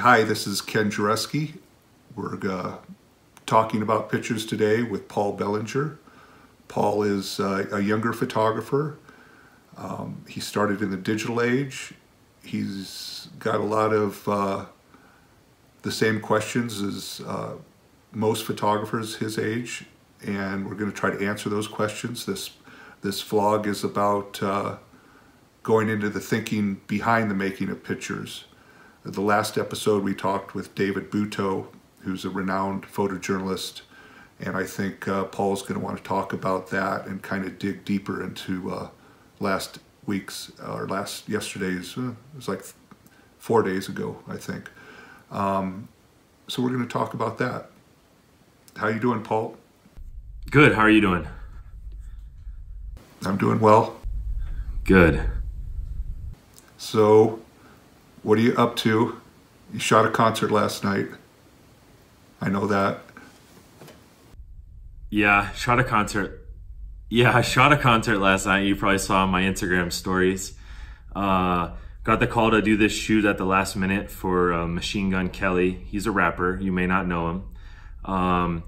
Hi, this is Ken Jarecke. We're talking about pictures today with Paul Bellinger. Paul is a younger photographer. He started in the digital age. He's got a lot of the same questions as most photographers his age, and we're going to try to answer those questions. This vlog is about going into the thinking behind the making of pictures. The last episode we talked with David Butow, who's a renowned photojournalist, and I think Paul's going to want to talk about that and kind of dig deeper into yesterday's, it was like 4 days ago, I think. So we're going to talk about that. How you doing, Paul? Good. How are you doing? I'm doing well. Good. So, what are you up to? You shot a concert last night. I know that. Yeah, I shot a concert last night. You probably saw on my Instagram stories. Got the call to do this shoot at the last minute for Machine Gun Kelly. He's a rapper. You may not know him.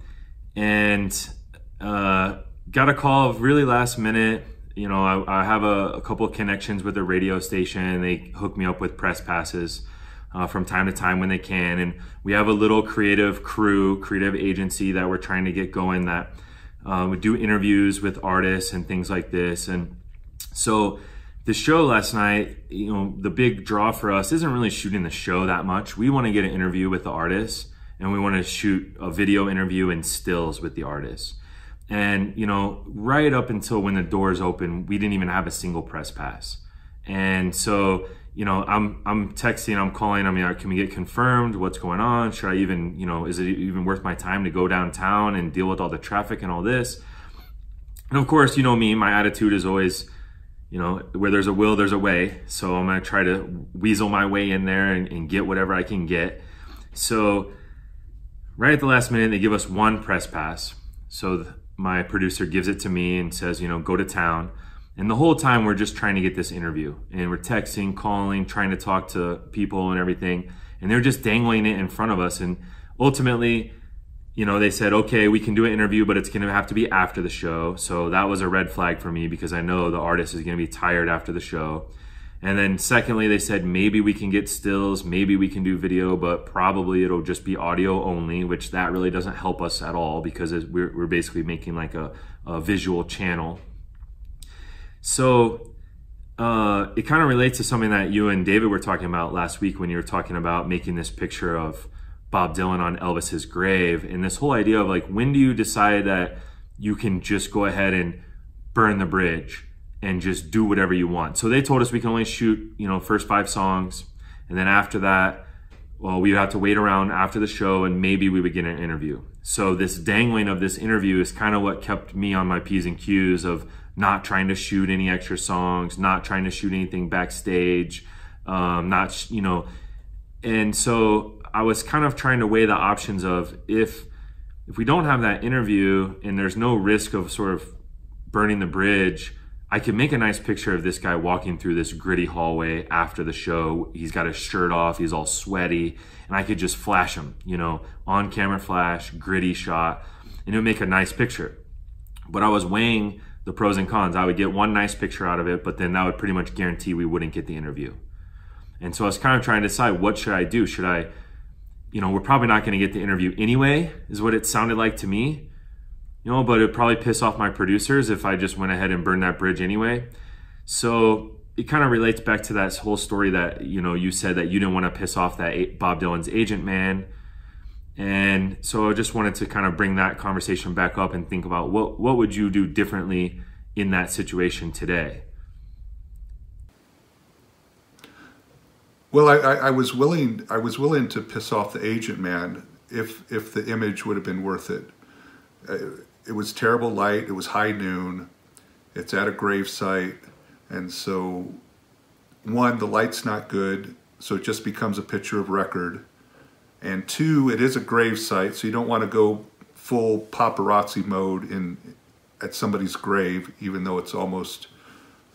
Got a call really last minute. You know, I have a couple of connections with the radio station. They hook me up with press passes from time to time when they can. And we have a little creative agency that we're trying to get going that would do interviews with artists and things like this. And so the show last night, you know, the big draw for us isn't really shooting the show that much. We want to get an interview with the artists, and we want to shoot a video interview and stills with the artists. And, you know, right up until when the doors open, we didn't even have a single press pass. And so, you know, I'm texting, I'm calling, I mean, can we get confirmed? What's going on? Should I even, you know, is it even worth my time to go downtown and deal with all the traffic and all this? And of course, you know me, my attitude is always, you know, where there's a will, there's a way. So I'm going to try to weasel my way in there and get whatever I can get. So right at the last minute, they give us one press pass. So my producer gives it to me and says, you know, go to town. And the whole time we're just trying to get this interview, and we're texting, calling, trying to talk to people and everything. And they're just dangling it in front of us. And ultimately, you know, they said, okay, we can do an interview, but it's going to have to be after the show. So that was a red flag for me because I know the artist is going to be tired after the show. And then secondly, they said, maybe we can get stills, maybe we can do video, but probably it'll just be audio only, which that really doesn't help us at all because we're basically making like a visual channel. So it kind of relates to something that you and David were talking about last week when you were talking about making this picture of Bob Dylan on Elvis's grave, and this whole idea of like, when do you decide that you can just go ahead and burn the bridge and just do whatever you want? So they told us we can only shoot, you know, first 5 songs. And then after that, well, we would have to wait around after the show and maybe we would get an interview. So this dangling of this interview is kind of what kept me on my P's and Q's of not trying to shoot any extra songs, not trying to shoot anything backstage, not, you know. And so I was kind of trying to weigh the options of if we don't have that interview and there's no risk of sort of burning the bridge, I could make a nice picture of this guy walking through this gritty hallway after the show. He's got his shirt off, he's all sweaty, and I could just flash him, you know, on camera flash, gritty shot, and it would make a nice picture. But I was weighing the pros and cons. I would get one nice picture out of it, but then that would pretty much guarantee we wouldn't get the interview. And so I was kind of trying to decide, what should I do? Should I, you know, we're probably not going to get the interview anyway, is what it sounded like to me. You know, but it'd probably piss off my producers if I just went ahead and burned that bridge anyway. So it kind of relates back to that whole story that, you know, you said that you didn't want to piss off that Bob Dylan's agent man. And so I just wanted to kind of bring that conversation back up and think about what would you do differently in that situation today? Well, I was willing to piss off the agent man if the image would have been worth it. It was terrible light, it was high noon, it's at a grave site, and so one, the light's not good, so it just becomes a picture of record. And 2, it is a grave site, so you don't want to go full paparazzi mode at somebody's grave, even though it's almost,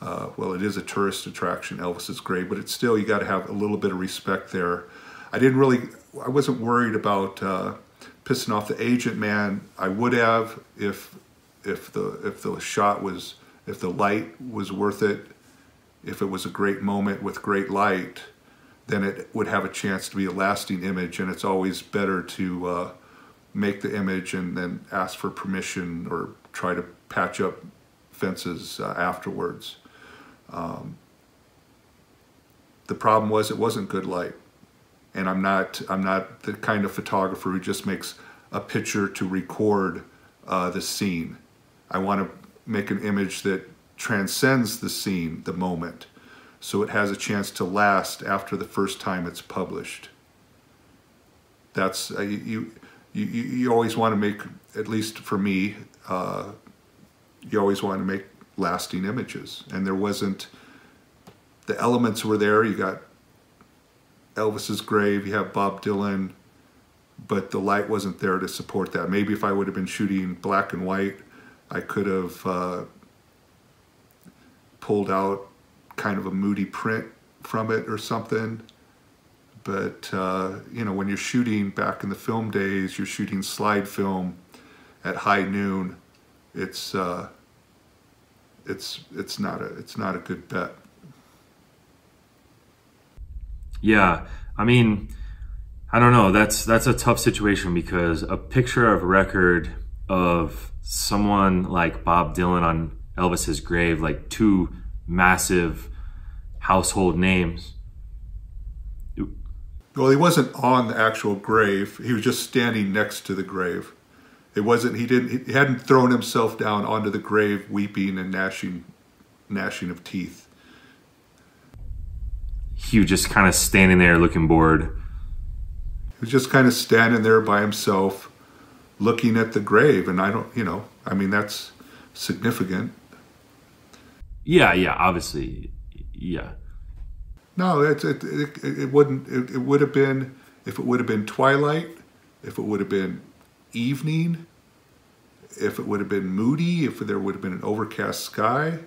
well, it is a tourist attraction, Elvis's grave, but it's still, you got to have a little bit of respect there. I wasn't worried about pissing off the agent man. I would have if the light was worth it, if it was a great moment with great light, then it would have a chance to be a lasting image. And it's always better to make the image and then ask for permission or try to patch up fences afterwards. The problem was it wasn't good light, and I'm not the kind of photographer who just makes a picture to record the scene. I want to make an image that transcends the scene, the moment, so it has a chance to last after the first time it's published. That's you always want to make, at least for me, you always want to make lasting images, and there wasn't. The elements were there. You got Elvis's grave, you have Bob Dylan, but the light wasn't there to support that. Maybe if I would have been shooting black and white, I could have pulled out kind of a moody print from it or something. But you know, when you're shooting back in the film days, you're shooting slide film at high noon. It's not a good bet. Yeah, I mean, I don't know. That's a tough situation, because a picture of record of someone like Bob Dylan on Elvis's grave, like two massive household names. Well, he wasn't on the actual grave. He was just standing next to the grave. It wasn't. He hadn't thrown himself down onto the grave, weeping and gnashing of teeth. He was just kind of standing there looking bored. He was just kind of standing there by himself, looking at the grave, and I mean, that's significant. Yeah, obviously, yeah. No, it wouldn't. It would have been, if it would have been twilight, if it would have been evening, if it would have been moody, if there would have been an overcast sky.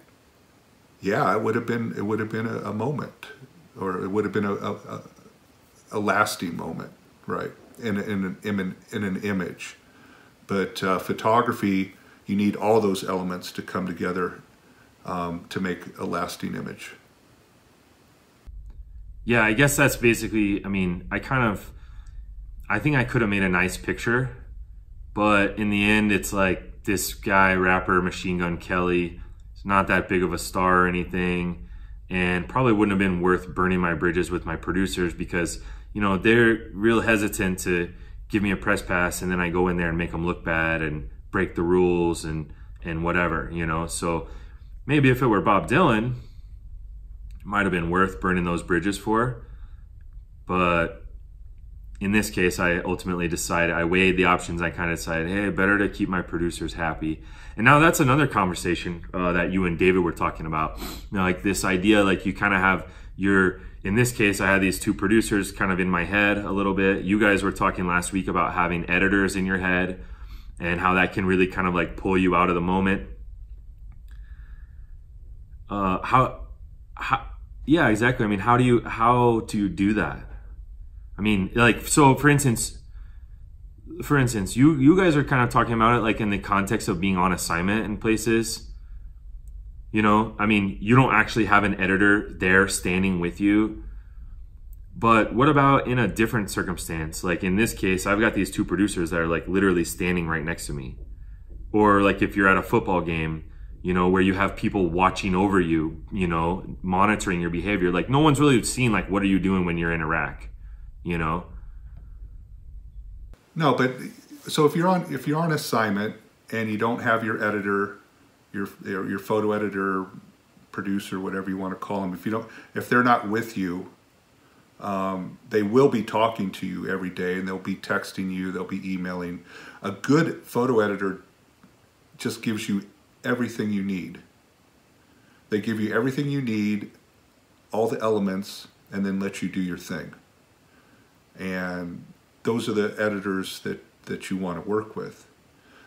Yeah, it would have been a moment, or it would have been a lasting moment, right? In an image. But photography, you need all those elements to come together to make a lasting image. Yeah, I guess that's basically, I mean, I think I could have made a nice picture, but in the end, it's like this guy, rapper Machine Gun Kelly, is not that big of a star or anything, and probably wouldn't have been worth burning my bridges with my producers, because, you know, they're real hesitant to give me a press pass, and then I go in there and make them look bad and break the rules and whatever, you know. So maybe if it were Bob Dylan, it might have been worth burning those bridges for. But in this case, I ultimately decided, I weighed the options. I kind of decided, hey, better to keep my producers happy. And now that's another conversation that you and David were talking about. You know, like this idea, like you kind of have in this case, I had these two producers kind of in my head a little bit. You guys were talking last week about having editors in your head and how that can really kind of like pull you out of the moment. Yeah, exactly. I mean, how do you do that? I mean, like, so for instance, you guys are kind of talking about it like in the context of being on assignment in places. You know, I mean, you don't actually have an editor there standing with you. But what about in a different circumstance? Like in this case, I've got these two producers that are like literally standing right next to me. Or like if you're at a football game, you know, where you have people watching over you, you know, monitoring your behavior. Like no one's really seen like, what are you doing when you're in Iraq, you know? No, but so if you're on assignment and you don't have your editor, your photo editor, producer, whatever you want to call them, if they're not with you, they will be talking to you every day, and they'll be texting you, they'll be emailing. A good photo editor just gives you everything you need. They give you everything you need, all the elements, and then let you do your thing. And those are the editors that you want to work with.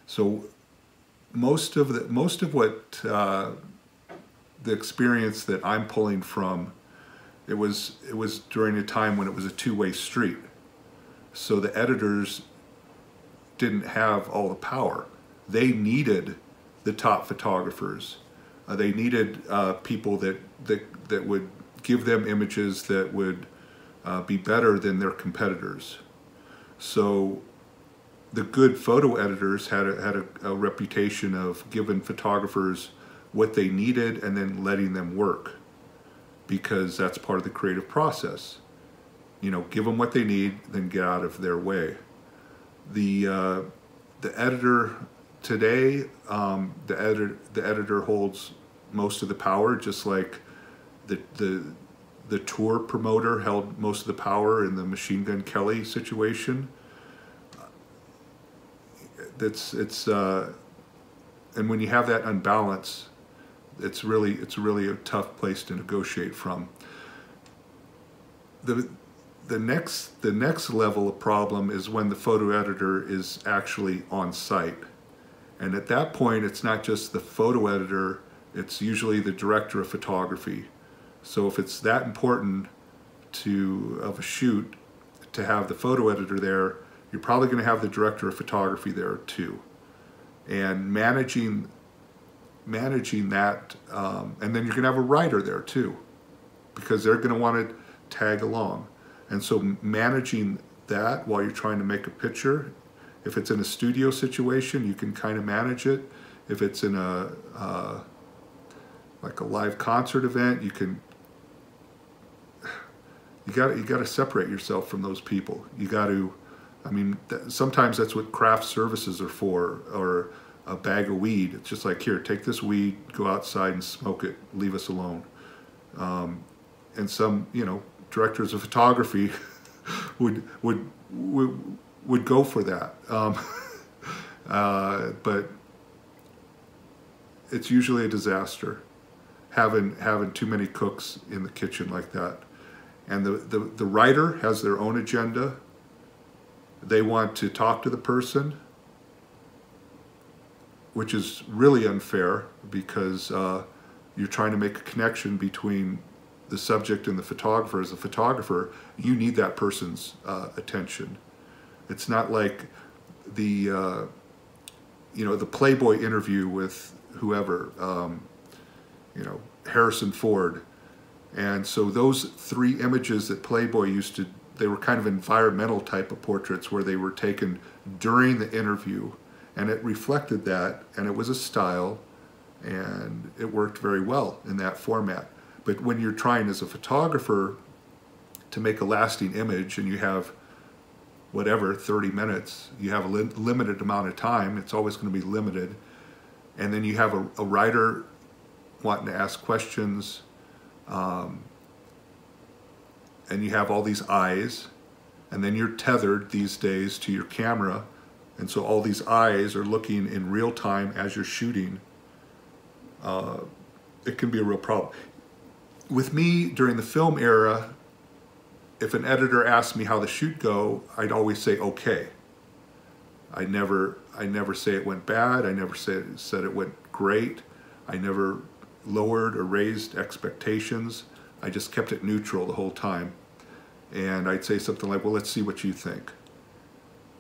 So most of what the experience that I'm pulling from It was during a time when it was a two-way street. So the editors didn't have all the power. They needed the top photographers. They needed people that would give them images that would be better than their competitors. So the good photo editors had a reputation of giving photographers what they needed and then letting them work, because that's part of the creative process. You know, give them what they need, then get out of their way. The editor today, the editor holds most of the power, just like the tour promoter held most of the power in the Machine Gun Kelly situation. And when you have that unbalance, it's really a tough place to negotiate from. The next level of problem is when the photo editor is actually on site. And at that point, it's not just the photo editor, it's usually the director of photography. So if it's that important of a shoot to have the photo editor there, you're probably going to have the director of photography there too. And managing that, and then you're going to have a writer there too, because they're going to want to tag along. And so managing that while you're trying to make a picture, if it's in a studio situation, you can kind of manage it. If it's in like a live concert event, you got to separate yourself from those people. You got to, I mean, sometimes that's what craft services are for, or a bag of weed. It's just like, here, take this weed, go outside and smoke it, leave us alone. And some, you know, directors of photography would go for that. But it's usually a disaster having too many cooks in the kitchen like that. And the writer has their own agenda. They want to talk to the person, which is really unfair, because you're trying to make a connection between the subject and the photographer. As a photographer, you need that person's attention. It's not like the Playboy interview with whoever, Harrison Ford. And so those 3 images that Playboy used to, they were kind of environmental type of portraits where they were taken during the interview, and it reflected that, and it was a style, and it worked very well in that format. But when you're trying as a photographer to make a lasting image, and you have whatever, 30 minutes, you have a limited amount of time, it's always going to be limited, and then you have a writer wanting to ask questions, and you have all these eyes, and then you're tethered these days to your camera, and so all these eyes are looking in real time as you're shooting. It can be a real problem. With me, during the film era, if an editor asked me how the shoot go, I'd always say okay. I never say it went bad. I never said it went great. I never lowered or raised expectations. I just kept it neutral the whole time. And I'd say something like, well, let's see what you think.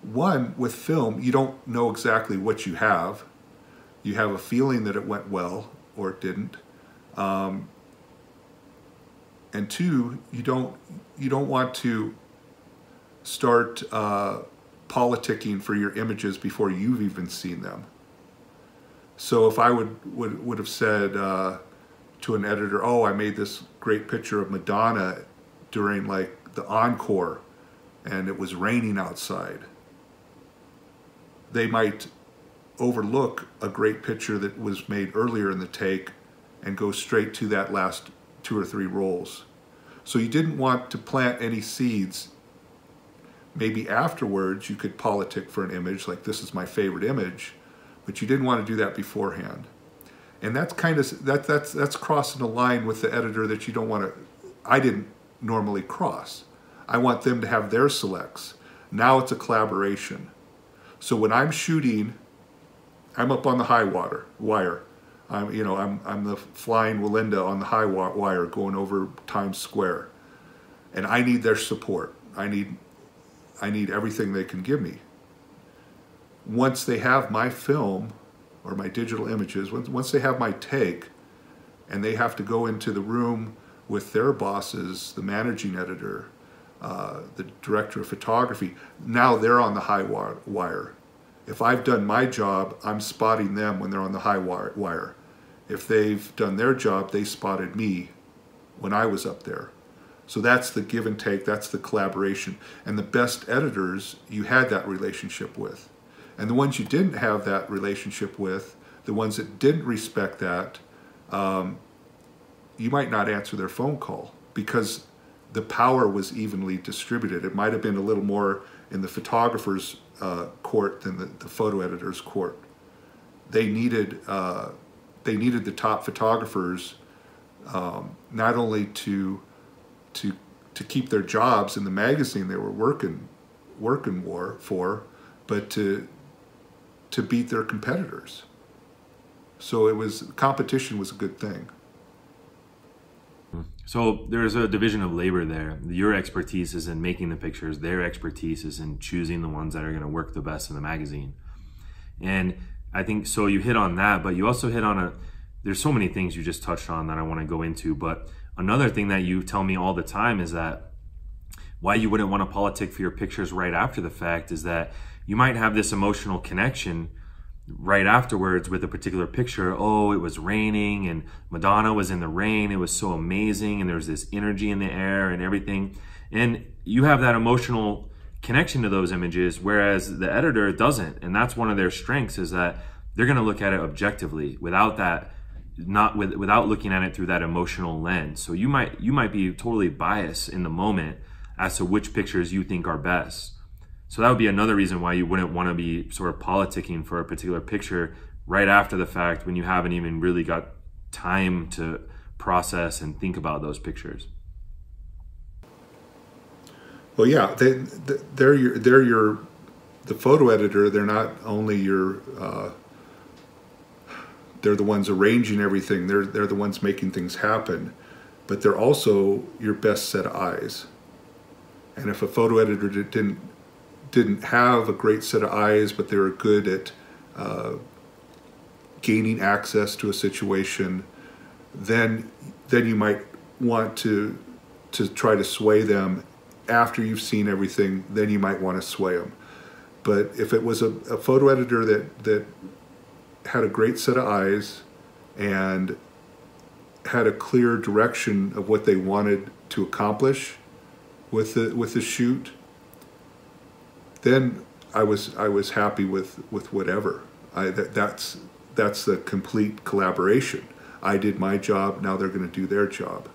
One, with film, you don't know exactly what you have. You have a feeling that it went well or it didn't. And two, you don't want to start politicking for your images before you've even seen them. So if I would have said to an editor, oh, I made this great picture of Madonna during like the encore and it was raining outside, they might overlook a great picture that was made earlier in the take and go straight to that last 2 or 3 rolls. So you didn't want to plant any seeds. Maybe afterwards you could politic for an image, like this is my favorite image, but you didn't want to do that beforehand. And that's kind of, that's crossing a line with the editor that you don't want to, I didn't normally cross. I want them to have their selects. Now it's a collaboration. So when I'm shooting, I'm up on the high wire. I'm the flying Walinda on the high wire going over Times Square. and I need their support. I need everything they can give me. Once they have my film or my digital images, once they have my take, and they have to go into the room with their bosses, the managing editor, the director of photography, now they're on the high wire. If I've done my job, I'm spotting them when they're on the high wire. If they've done their job, they spotted me when I was up there. So that's the give and take, that's the collaboration. And the best editors you had that relationship with. And the ones you didn't have that relationship with, the ones that didn't respect that, you might not answer their phone call because the power was evenly distributed. It might have been a little more in the photographer's court than the photo editor's court. They needed the top photographers not only to keep their jobs in the magazine they were working for, but to beat their competitors. So competition was a good thing. So there's a division of labor there. Your expertise is in making the pictures. Their expertise is in choosing the ones that are going to work the best in the magazine. And I think, so you hit on that, but you also hit on there's so many things you just touched on that I want to go into. But another thing that you tell me all the time is that why you wouldn't want to politic for your pictures right after the fact is that you might have this emotional connection right afterwards with a particular picture. Oh, it was raining and Madonna was in the rain. It was so amazing. And there was this energy in the air and everything. And you have that emotional connection to those images, whereas the editor doesn't. And that's one of their strengths, is that they're going to look at it objectively without looking at it through that emotional lens. So you might be totally biased in the moment as to which pictures you think are best. So that would be another reason why you wouldn't want to be sort of politicking for a particular picture right after the fact when you haven't even really got time to process and think about those pictures. Well, yeah, the photo editor. They're not only they're the ones arranging everything. They're the ones making things happen, but they're also your best set of eyes. And if a photo editor didn't have a great set of eyes, but they were good at gaining access to a situation, then you might want to try to sway them after you've seen everything. Then you might want to sway them. But if it was a photo editor that had a great set of eyes and had a clear direction of what they wanted to accomplish with the shoot, then I was happy with whatever. That's the complete collaboration. I did my job, now they're going to do their job.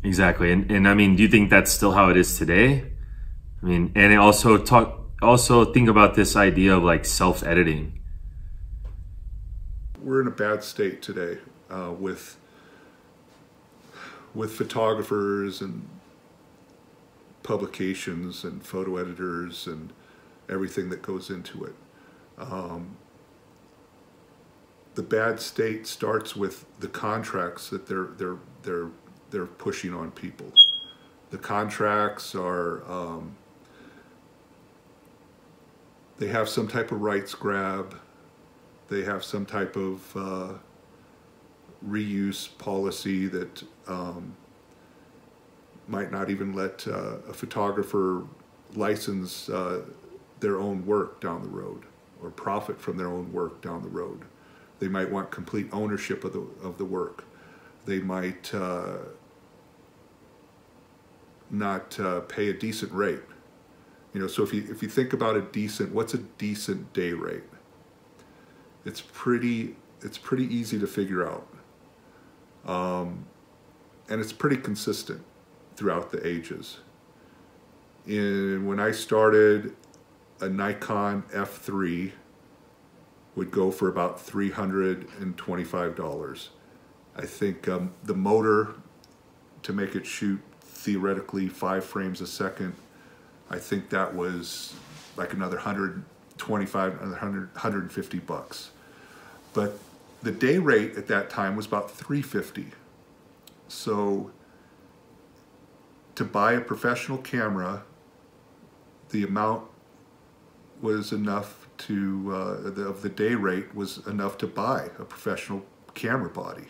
Exactly. And I mean, do you think that's still how it is today? I mean, and also think about this idea of like self-editing. We're in a bad state today with photographers and publications and photo editors and everything that goes into it. The bad state starts with the contracts that they're pushing on people. The contracts are they have some type of rights grab. They have some type of reuse policy that might not even let a photographer license their own work down the road or profit from their own work down the road. They might want complete ownership of the work. They might not pay a decent rate. You know, so if you think about what's a decent day rate? It's pretty easy to figure out, and it's pretty consistent throughout the ages. When I started, a Nikon F3 would go for about $325. I think the motor to make it shoot theoretically 5 frames a second, I think that was like another $125, $150. But the day rate at that time was about $350. So to buy a professional camera, the amount was enough to, of the day rate was enough to buy a professional camera body.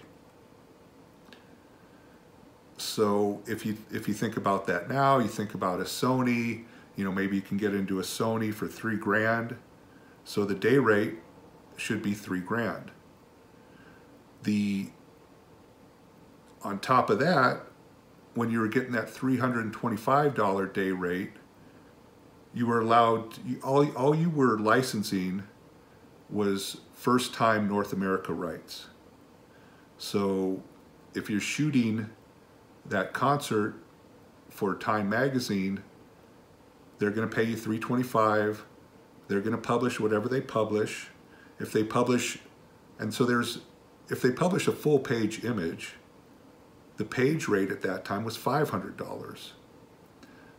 So if you think about that now, you think about a Sony, you know, maybe you can get into a Sony for $3,000. So the day rate should be $3,000. On top of that, when you were getting that $325 day rate, you were allowed, all you were licensing was first-time North America rights. So if you're shooting that concert for Time Magazine, they're going to pay you $325. They're going to publish whatever they publish. If they publish, and so if they publish a full-page image, the page rate at that time was $500.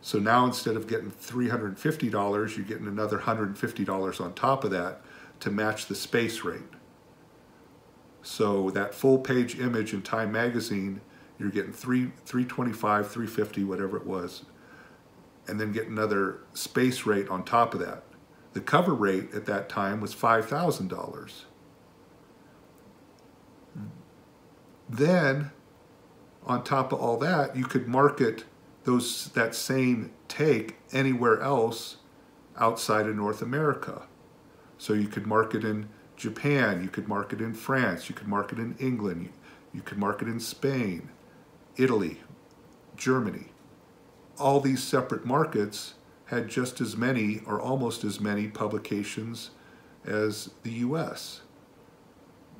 So now instead of getting $350, you're getting another $150 on top of that to match the space rate. So that full-page image in Time Magazine, you're getting $325, $350, whatever it was, and then get another space rate on top of that. The cover rate at that time was $5,000. Then, on top of all that, you could market that same take anywhere else outside of North America. So you could market in Japan, you could market in France, you could market in England, you could market in Spain, Italy, Germany. All these separate markets had just as many or almost as many publications as the US.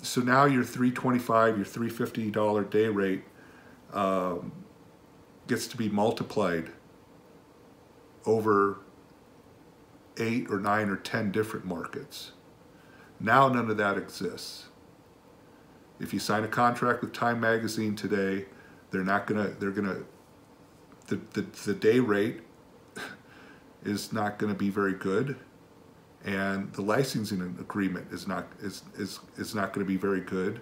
So now your $325, your $350 day rate gets to be multiplied over 8 or 9 or 10 different markets. Now none of that exists. If you sign a contract with Time Magazine today, the day rate is not gonna be very good, and the licensing agreement is not gonna be very good,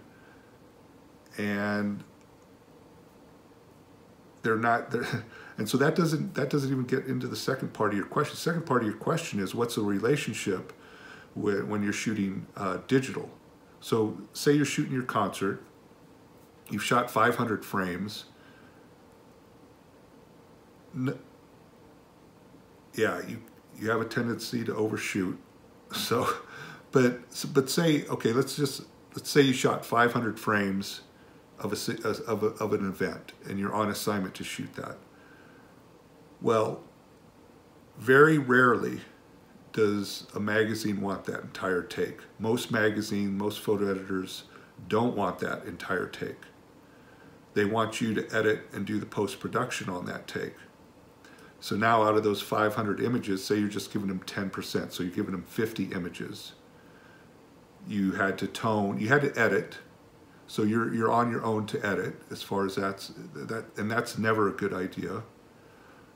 and and so that doesn't even get into the second part of your question. The second part of your question is, what's the relationship when you're shooting digital? So say you're shooting your concert, you've shot 500 frames. Yeah, you have a tendency to overshoot. So, but say, okay, let's say you shot 500 frames of an event, and you're on assignment to shoot that. Well, very rarely does a magazine want that entire take. Most photo editors don't want that entire take. They want you to edit and do the post-production on that take. So now out of those 500 images, say you're just giving them 10%, so you're giving them 50 images. You had to tone, you had to edit, so you're on your own to edit, as far as and that's never a good idea.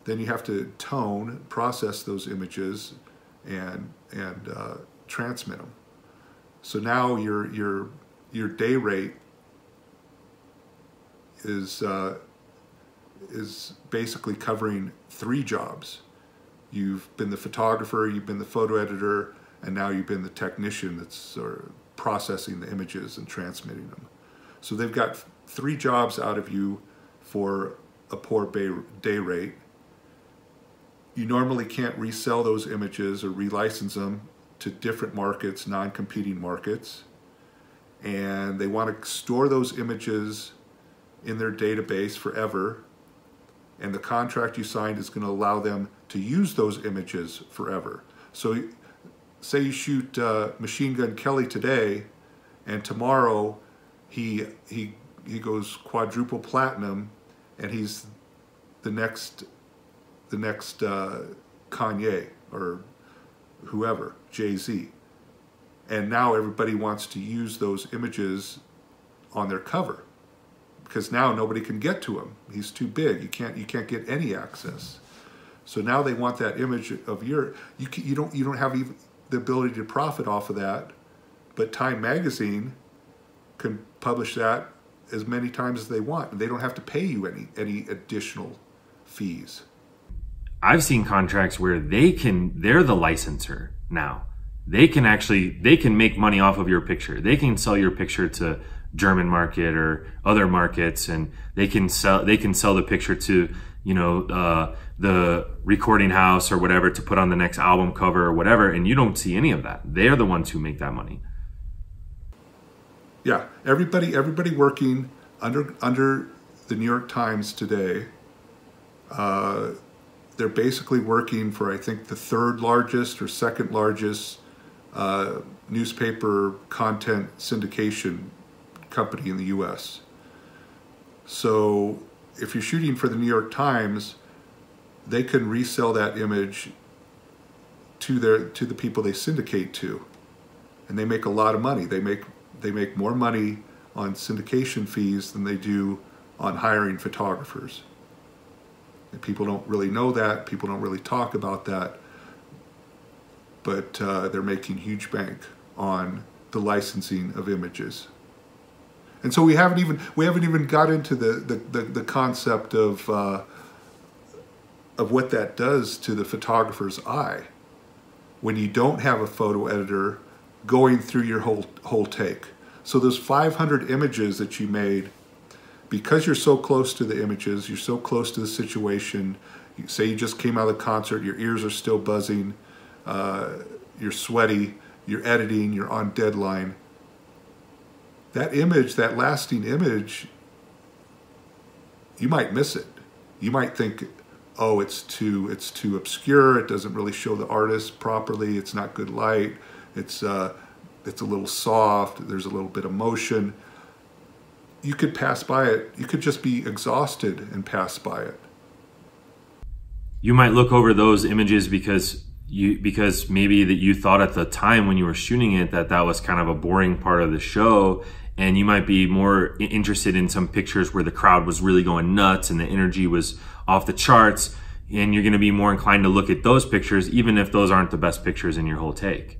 Then you have to tone, process those images, and transmit them. So now your day rate is basically covering 3 jobs. You've been the photographer, you've been the photo editor, and now you've been the technician that's sort of processing the images and transmitting them. So they've got 3 jobs out of you for a poor day rate. You normally can't resell those images or relicense them to different markets, non-competing markets. And they want to store those images in their database forever. And the contract you signed is going to allow them to use those images forever. So say you shoot Machine Gun Kelly today, and tomorrow he goes quadruple platinum, and he's the next Kanye or whoever, Jay-Z. And now everybody wants to use those images on their cover, because now nobody can get to him. He's too big. You can't get any access. So now they want that image of you don't have even the ability to profit off of that, but Time Magazine can publish that as many times as they want, and they don't have to pay you any additional fees. I've seen contracts where they're the licensor now. They can make money off of your picture. They can sell your picture to German market or other markets, and they can sell the picture to, the recording house or whatever to put on the next album cover or whatever, and you don't see any of that. They're the ones who make that money. Yeah, everybody working under the New York Times today, they're basically working for, I think, the third largest or second largest newspaper content syndication company in the U.S. So if you're shooting for the New York Times, they can resell that image to the people they syndicate to, and they make a lot of money. They make more money on syndication fees than they do on hiring photographers. And people don't really know that. People don't really talk about that. But they're making huge bank on the licensing of images. And so we haven't even got into the concept of what that does to the photographer's eye when you don't have a photo editor going through your whole take. So those 500 images that you made, because you're so close to the images, you're so close to the situation, say you just came out of the concert, your ears are still buzzing, you're sweaty, you're editing, you're on deadline. That image, that lasting image, you might miss it. You might think, oh, it's too obscure, it doesn't really show the artist properly, it's not good light, it's a little soft, there's a little bit of motion. You could pass by it. You could just be exhausted and pass by it. You might look over those images because maybe that you thought at the time when you were shooting it that was kind of a boring part of the show, and you might be more interested in some pictures where the crowd was really going nuts and the energy was off the charts, and you're going to be more inclined to look at those pictures even if those aren't the best pictures in your whole take.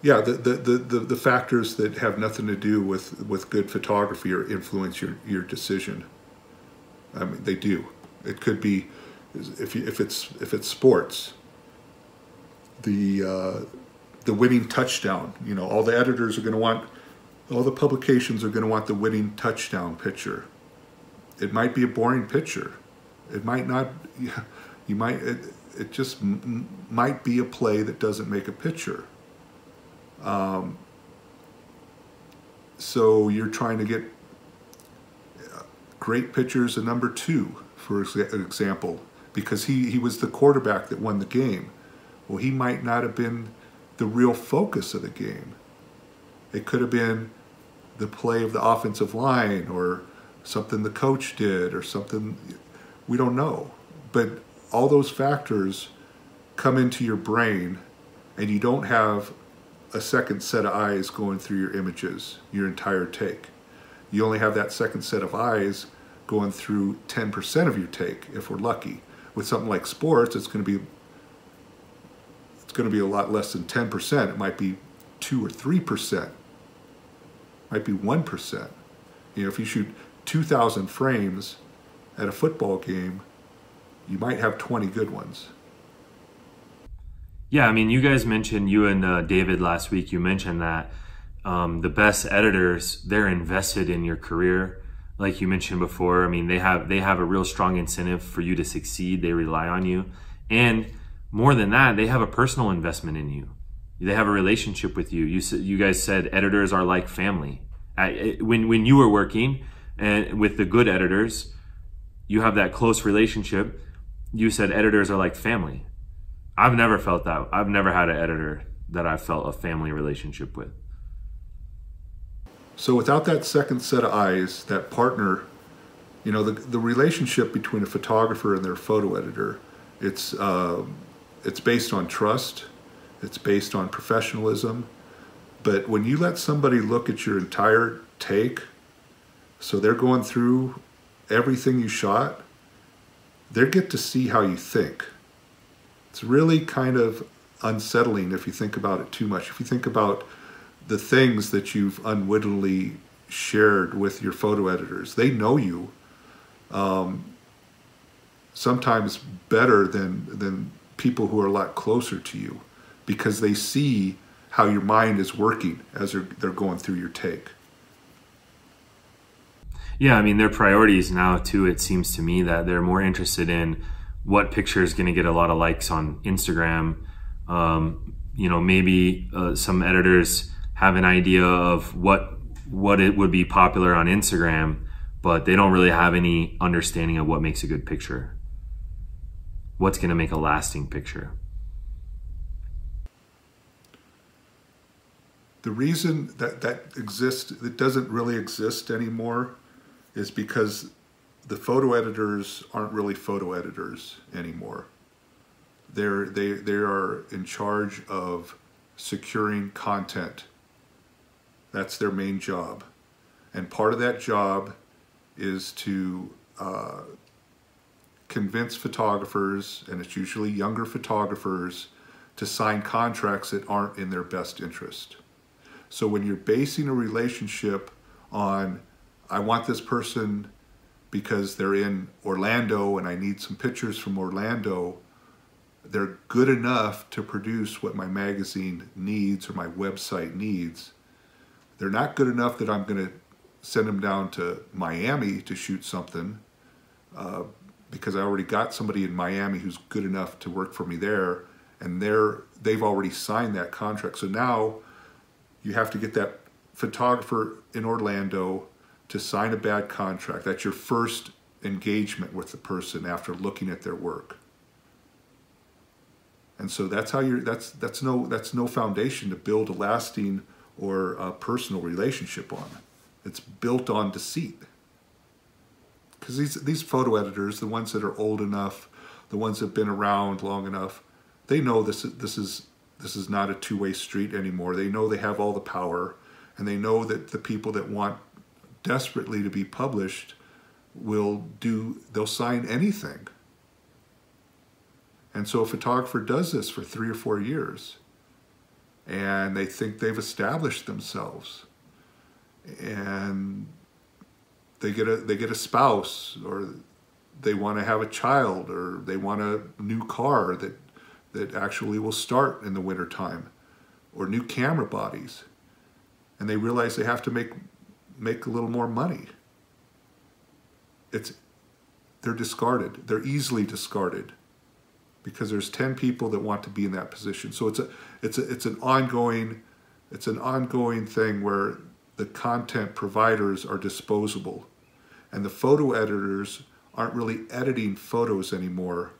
Yeah, the factors that have nothing to do with good photography or influence your decision. I mean, they do. It could be if it's sports, the winning touchdown. All the editors are going to want, all the publications are going to want the winning touchdown picture. It might be a boring picture. It might not. It just might be a play that doesn't make a picture. So you're trying to get great pictures of number 2, for example, because he was the quarterback that won the game. Well, he might not have been the real focus of the game. It could have been the play of the offensive line or something the coach did or something, we don't know. But all those factors come into your brain, and you don't have a second set of eyes going through your images, your entire take. You only have that second set of eyes going through 10% of your take, if we're lucky. With something like sports, it's going to be a lot less than 10%. It might be 2 or 3%. It might be 1%. If you shoot 2,000 frames at a football game, you might have 20 good ones. Yeah, I mean, you guys mentioned, you and David last week, you mentioned that the best editors, they're invested in your career. Like you mentioned before, I mean, they have a real strong incentive for you to succeed. They rely on you. And more than that, they have a personal investment in you. They have a relationship with you. You guys said editors are like family. When you were working and with the good editors, you have that close relationship. You said editors are like family. I've never felt that. I've never had an editor that I felt a family relationship with. So without that second set of eyes, that partner, the relationship between a photographer and their photo editor, it's based on trust, it's based on professionalism. But when you let somebody look at your entire take, so they're going through everything you shot, they get to see how you think. It's really kind of unsettling if you think about it too much. If you think about the things that you've unwittingly shared with your photo editors, they know you. sometimes better than people who are a lot closer to you, because they see how your mind is working as they're going through your take. Yeah, I mean, their priorities now too, it seems to me that they're more interested in what picture is going to get a lot of likes on Instagram. Maybe some editors have an idea of what it would be popular on Instagram, but they don't really have any understanding of what makes a good picture. What's going to make a lasting picture. The reason that doesn't really exist anymore is because the photo editors aren't really photo editors anymore. They are in charge of securing content. That's their main job. And part of that job is to convince photographers, and it's usually younger photographers, to sign contracts that aren't in their best interest. So when you're basing a relationship on, I want this person because they're in Orlando and I need some pictures from Orlando, they're good enough to produce what my magazine needs or my website needs. They're not good enough that I'm going to send them down to Miami to shoot something because I already got somebody in Miami who's good enough to work for me there, and they've already signed that contract. So now you have to get that photographer in Orlando to sign a bad contract. That's your first engagement with the person after looking at their work. And so that's how that's no foundation to build a lasting or a personal relationship on. It's built on deceit. Because these photo editors, the ones that are old enough, the ones that have been around long enough, they know this is not a two-way street anymore. They know they have all the power, and they know that the people that want desperately to be published they'll sign anything. And so a photographer does this for 3 or 4 years, and they think they've established themselves, and they get a spouse, or they want to have a child, or they want a new car that actually will start in the wintertime, or new camera bodies, and they realize they have to make a little more money. They're discarded. They're easily discarded because there's 10 people that want to be in that position. So it's an ongoing thing where the content providers are disposable, and the photo editors aren't really editing photos anymore.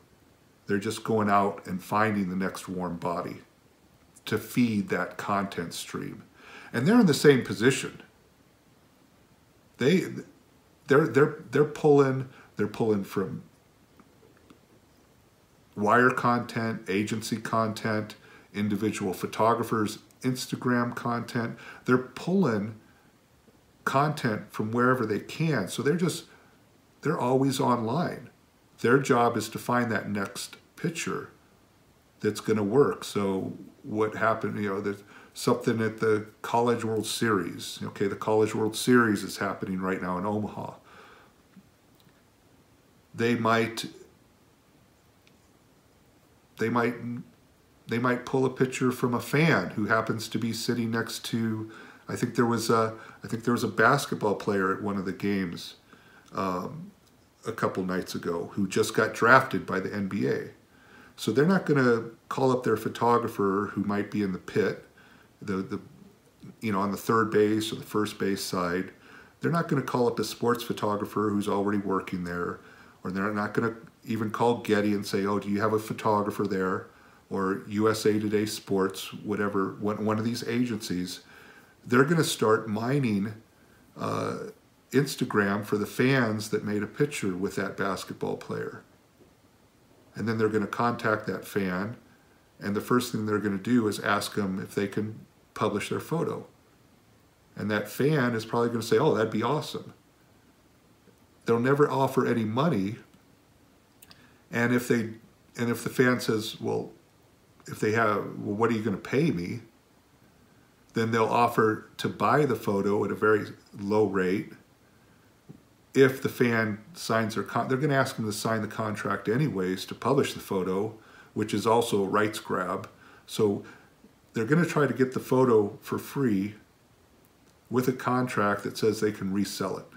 They're just going out and finding the next warm body to feed that content stream. And they're in the same position. They're pulling from wire content, agency content, individual photographers, Instagram content. They're pulling content from wherever they can. So they're always online. Their job is to find that next picture that's going to work. So what happened, there's something at the College World Series. Okay, the College World Series is happening right now in Omaha. They might pull a picture from a fan who happens to be sitting next to, I think there was a basketball player at one of the games a couple nights ago who just got drafted by the NBA. So they're not going to call up their photographer who might be in the pit, on the third base or the first base side. They're not going to call up a sports photographer who's already working there, or they're not going to even call Getty and say, oh, do you have a photographer there? Or USA Today Sports, whatever, one of these agencies. They're going to start mining Instagram for the fans that made a picture with that basketball player. And then they're going to contact that fan, and the first thing they're going to do is ask them if they can publish their photo. And that fan is probably going to say, oh, that'd be awesome. They'll never offer any money. And if the fan says, well, what are you going to pay me? Then they'll offer to buy the photo at a very low rate if the fan signs they're going to ask them to sign the contract anyways to publish the photo, which is also a rights grab. So they're going to try to get the photo for free with a contract that says they can resell it.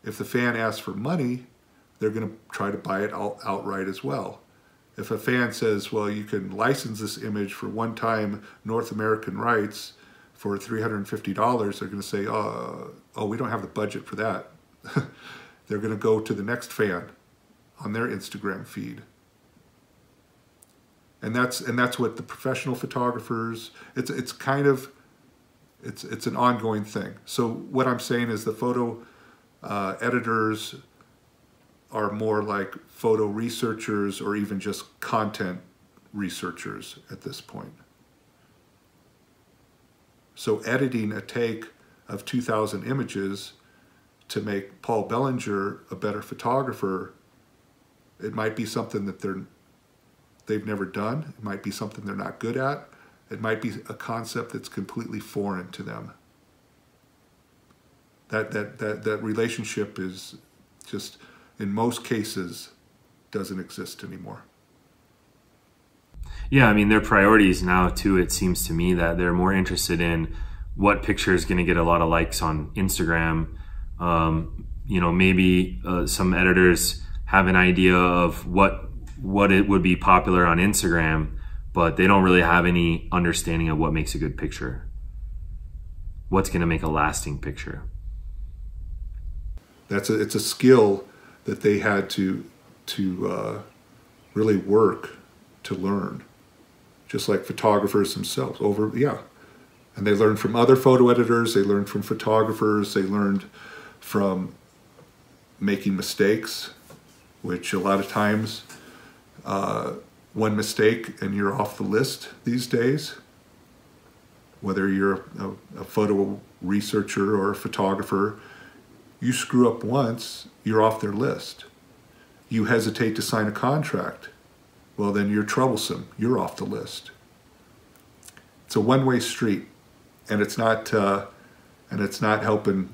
If the fan asks for money, they're going to try to buy it outright as well. If a fan says, well, you can license this image for one-time North American rights for $350, they're going to say, oh, we don't have the budget for that. They're going to go to the next fan on their Instagram feed. And that's what the professional photographers, it's an ongoing thing. So what I'm saying is the photo editors are more like photo researchers or even just content researchers at this point. So editing a take of 2,000 images to make Paul Bellinger a better photographer, it might be something that they've never done. It might be something they're not good at. It might be a concept that's completely foreign to them. That relationship is just, in most cases, doesn't exist anymore. Yeah, I mean, their priorities now, too, it seems to me that they're more interested in what picture is going to get a lot of likes on Instagram. Maybe some editors have an idea of what it would be popular on Instagram, but they don't really have any understanding of what makes a good picture. What's going to make a lasting picture. It's a skill that they had to really work to learn, just like photographers themselves. And they learned from other photo editors. They learned from photographers. They learned from making mistakes, which a lot of times, one mistake and you're off the list these days. Whether you're a photo researcher or a photographer, you screw up once, you're off their list. You hesitate to sign a contract, well then you're troublesome, you're off the list. It's a one-way street, and it's not helping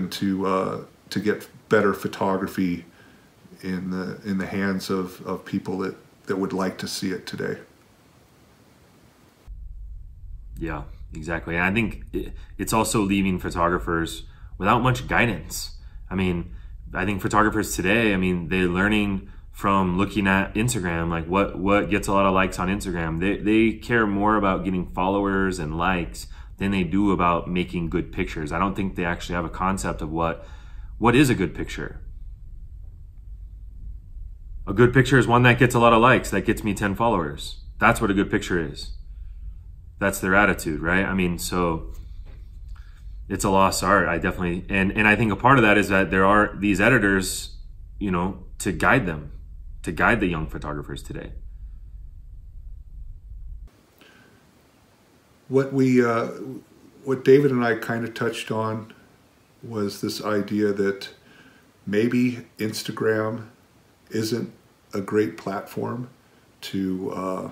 to get better photography in the hands of people that would like to see it today. Yeah, exactly. And I think it's also leaving photographers without much guidance. I think photographers today, they're learning from looking at Instagram, like what gets a lot of likes on Instagram. They care more about getting followers and likes than they do about making good pictures. I don't think they actually have a concept of what is a good picture. A good picture is one that gets a lot of likes, that gets me 10 followers. That's what a good picture is. That's their attitude, right? So it's a lost art. I definitely, and I think a part of that is that there are these editors, to guide them, to guide the young photographers today. What David and I kind of touched on was this idea that maybe Instagram isn't a great platform to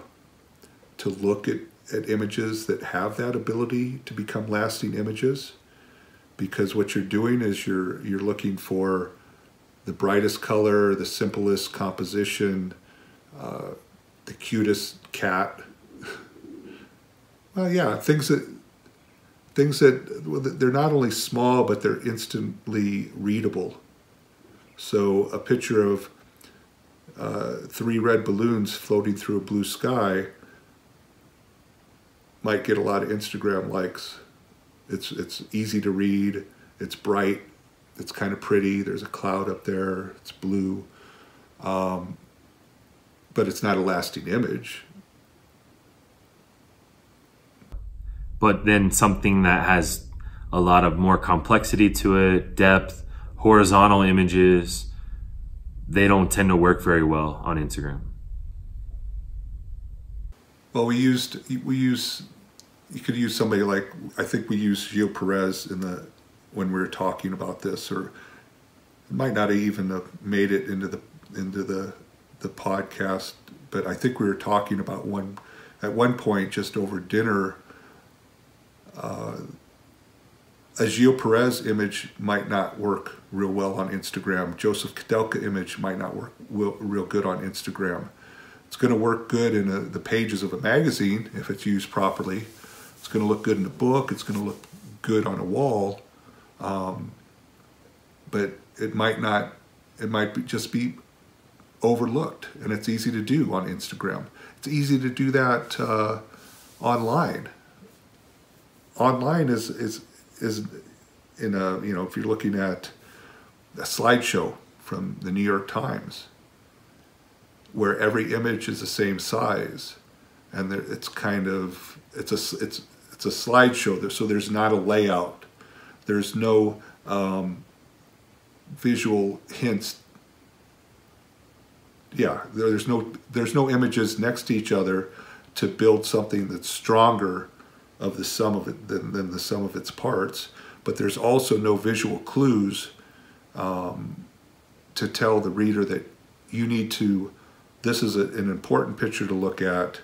look at images that have that ability to become lasting images, because what you're doing is you're looking for the brightest color, the simplest composition, the cutest cat. Well, yeah, things that they're not only small, but they're instantly readable. So a picture of 3 red balloons floating through a blue sky might get a lot of Instagram likes. It's easy to read, it's bright, it's kind of pretty, there's a cloud up there, it's blue, but it's not a lasting image. But then something that has a lot of more complexity to it, depth, horizontal images, they don't tend to work very well on Instagram. Well, you could use somebody like, I think we used Gil Perez when we were talking about this, or it might not even have made it into the podcast, but I think we were talking about at one point just over dinner, a Gio Perez image might not work real well on Instagram. Joseph Kudelka image might not work real good on Instagram. It's going to work good in the pages of a magazine if it's used properly. It's going to look good in a book. It's going to look good on a wall. But it might not. It might just be overlooked, and it's easy to do on Instagram. It's easy to do that online. Online is in a, if you're looking at a slideshow from the New York Times, where every image is the same size, and it's a slideshow, so there's not a layout, there's no visual hints. Yeah, there's no images next to each other to build something that's stronger of the sum of it than the sum of its parts. But there's also no visual clues to tell the reader that you need to. This is an important picture to look at,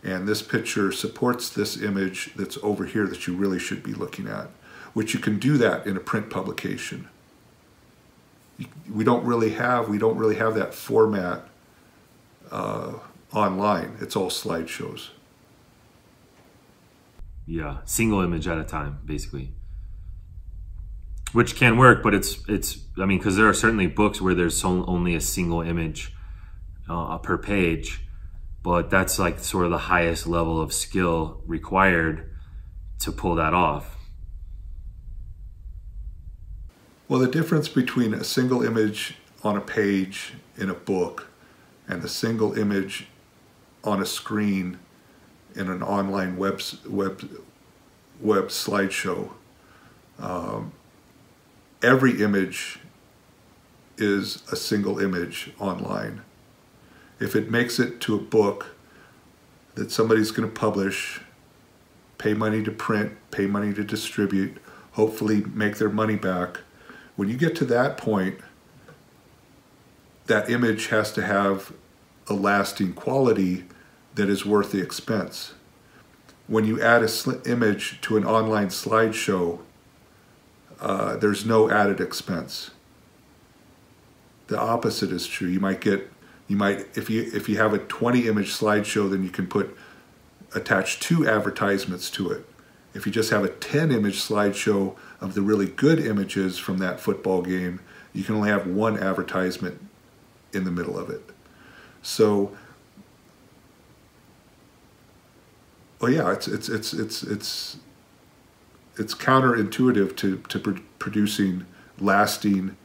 and this picture supports this image that's over here that you really should be looking at. Which you can do that in a print publication. We don't really have that format online. It's all slideshows. Yeah, single image at a time, basically. Which can work, but it's I mean, because there are certainly books where there's only a single image per page, but that's like sort of the highest level of skill required to pull that off. Well, the difference between a single image on a page in a book and a single image on a screen in an online web slideshow, every image is a single image online. If it makes it to a book that somebody's going to publish, pay money to print, pay money to distribute, hopefully make their money back, when you get to that point, that image has to have a lasting quality that is worth the expense. When you add an image to an online slideshow, there's no added expense. The opposite is true. If you have a 20 image slideshow, then you can attach 2 advertisements to it. If you just have a 10 image slideshow of the really good images from that football game, you can only have 1 advertisement in the middle of it. So, well, yeah, it's counterintuitive to producing lasting,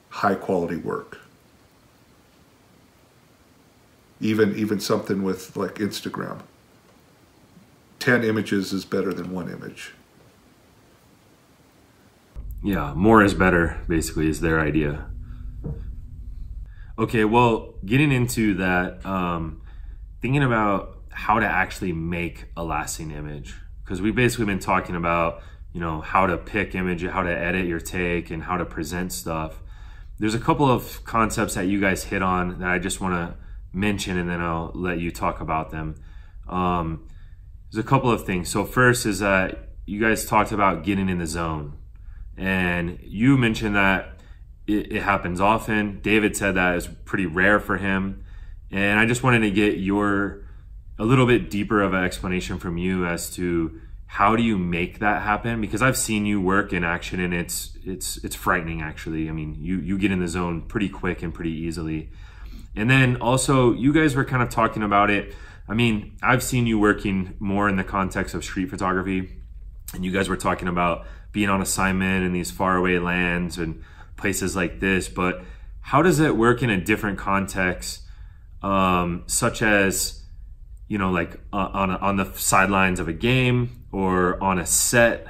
high quality work. Even something with like Instagram. 10 images is better than 1 image. Yeah, more is better, basically, is their idea. Okay, well, getting into that, thinking about how to actually make a lasting image, because we've basically been talking about, how to pick image, how to edit your take, and how to present stuff. There's a couple of concepts that you guys hit on that I just want to mention, and then I'll let you talk about them. There's a couple of things. So first is that you guys talked about getting in the zone, and you mentioned that it happens often. David said that is pretty rare for him, and I just wanted to get a little bit deeper of an explanation from you as to how do you make that happen? Because I've seen you work in action, and it's frightening, actually. I mean, you get in the zone pretty quick and pretty easily. And then also, you guys were kind of talking about it. I mean, I've seen you working more in the context of street photography, and you guys were talking about being on assignment in these faraway lands and places like this, but how does it work in a different context, such as, like on the sidelines of a game or on a set,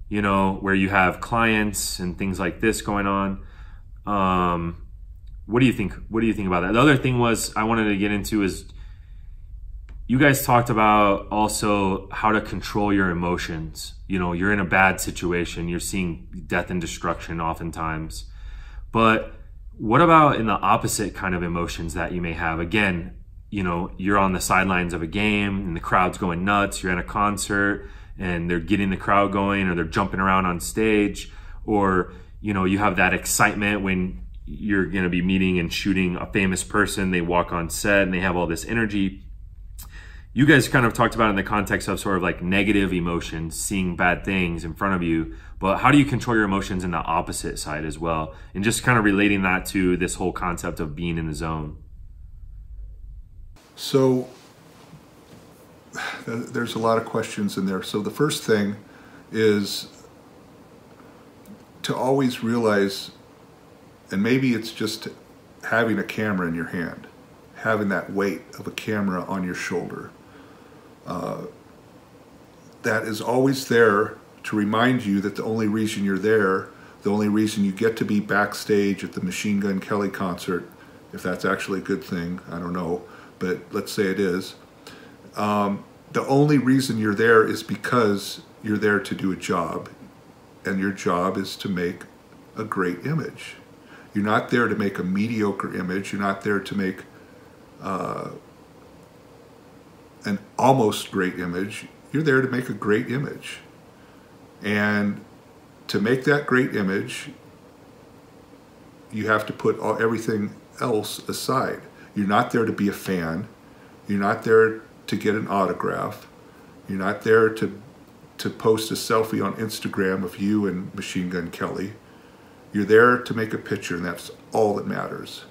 where you have clients and things like this going on? What do you think? What do you think about that? The other thing I wanted to get into is, you guys talked about also how to control your emotions. You're in a bad situation. You're seeing death and destruction oftentimes. But what about in the opposite kind of emotions that you may have? Again, you're on the sidelines of a game and the crowd's going nuts. You're at a concert and they're getting the crowd going, or they're jumping around on stage, or you have that excitement when you're going to be meeting and shooting a famous person. They walk on set and they have all this energy. You guys kind of talked about it in the context of sort of like negative emotions, seeing bad things in front of you, but how do you control your emotions in the opposite side as well? And just kind of relating that to this whole concept of being in the zone. So there's a lot of questions in there. So the first thing is to always realize, and maybe it's just having a camera in your hand, having that weight of a camera on your shoulder. That is always there to remind you that the only reason you're there, the only reason you get to be backstage at the Machine Gun Kelly concert, if that's actually a good thing, I don't know, but let's say it is. The only reason you're there is because you're there to do a job, and your job is to make a great image. You're not there to make a mediocre image. You're not there to make an almost great image. You're there to make a great image. And to make that great image, you have to put everything else aside. You're not there to be a fan. You're not there to get an autograph. You're not there to post a selfie on Instagram of you and Machine Gun Kelly. You're there to make a picture, and that's all that matters.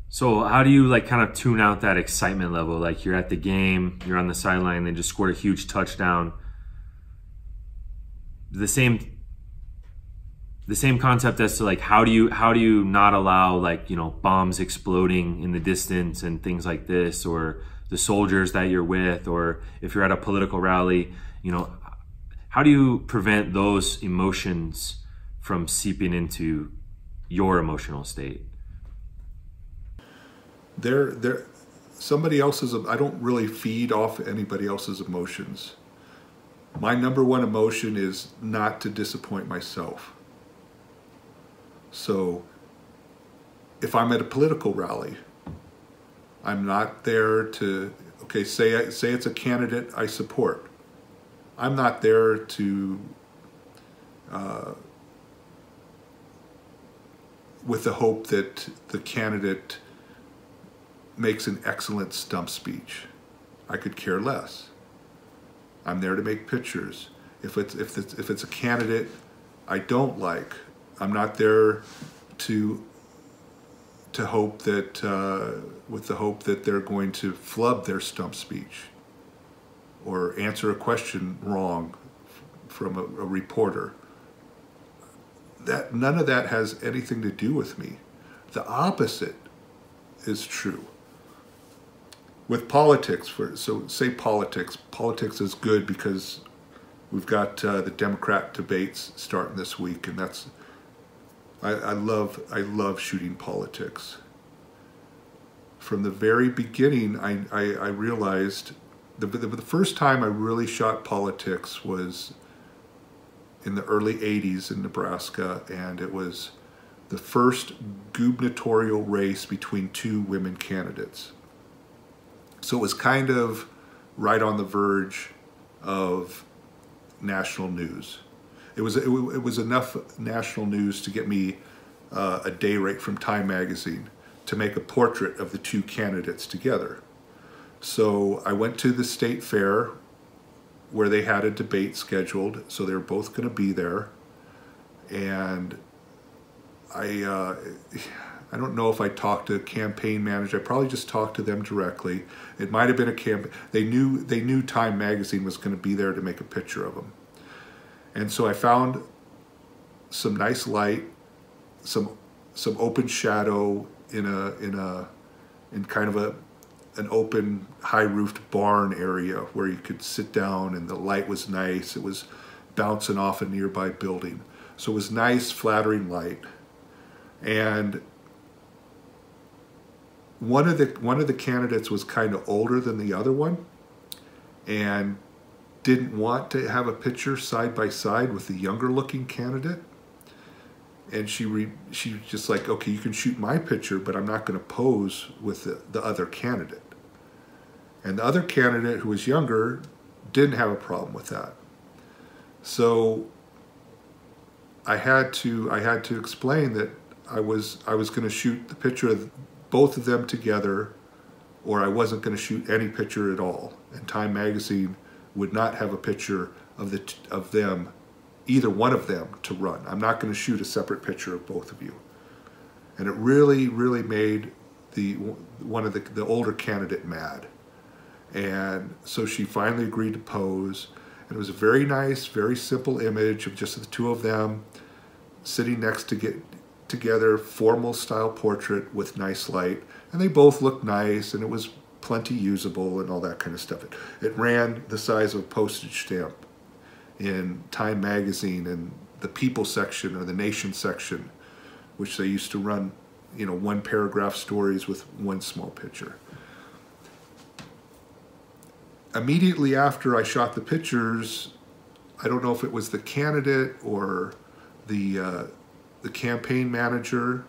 So how do you like kind of tune out that excitement level? Like you're at the game, you're on the sideline, they just scored a huge touchdown. The same concept as to like how do you not allow like bombs exploding in the distance and things like this, or the soldiers that you're with, or if you're at a political rally, how do you prevent those emotions from seeping into your emotional state? Somebody else's, I don't really feed off anybody else's emotions. My number one emotion is not to disappoint myself. So if I'm at a political rally, I'm not there to, okay, say it's a candidate I support. I'm not there to, with the hope that the candidate makes an excellent stump speech. I could care less. I'm there to make pictures. If it's a candidate I don't like, I'm not there to hope that with the hope that they're going to flub their stump speech or answer a question wrong from a reporter. None of that has anything to do with me. The opposite is true. With politics, say politics is good because we've got the Democrat debates starting this week, and that's I love shooting politics. From the very beginning, I realized the first time I really shot politics was in the early 80s in Nebraska, and it was the first gubernatorial race between two women candidates. So it was kind of right on the verge of national news. It was enough national news to get me a day rate from Time magazine to make a portrait of the two candidates together. So I went to the state fair where they had a debate scheduled, so they were both going to be there. And I don't know if I talked to a campaign manager. I probably just talked to them directly. It might have been a campaign. They knew Time magazine was going to be there to make a picture of them. And so I found some nice light, some open shadow in kind of an open high-roofed barn area where you could sit down, and the light was nice. It was bouncing off a nearby building. So it was nice, flattering light. And one of the candidates was kind of older than the other one and didn't want to have a picture side by side with the younger looking candidate. and she was just like, okay, you can shoot my picture, but I'm not going to pose with the other candidate. And the other candidate, who was younger, didn't have a problem with that. So I had to explain that I was going to shoot the picture of both of them together, or I wasn't going to shoot any picture at all. And Time Magazine would not have a picture of them, either one of them, to run. I'm not going to shoot a separate picture of both of you. And it really, really made one of the older candidate mad. And so she finally agreed to pose. And it was a very nice, very simple image of just the two of them sitting next together, formal style portrait with nice light. And they both looked nice, and it was plenty usable and all that kind of stuff. It ran the size of a postage stamp in Time Magazine and the People section or the Nation section, which they used to run, one paragraph stories with one small picture. Immediately after I shot the pictures, I don't know if it was the candidate or the campaign manager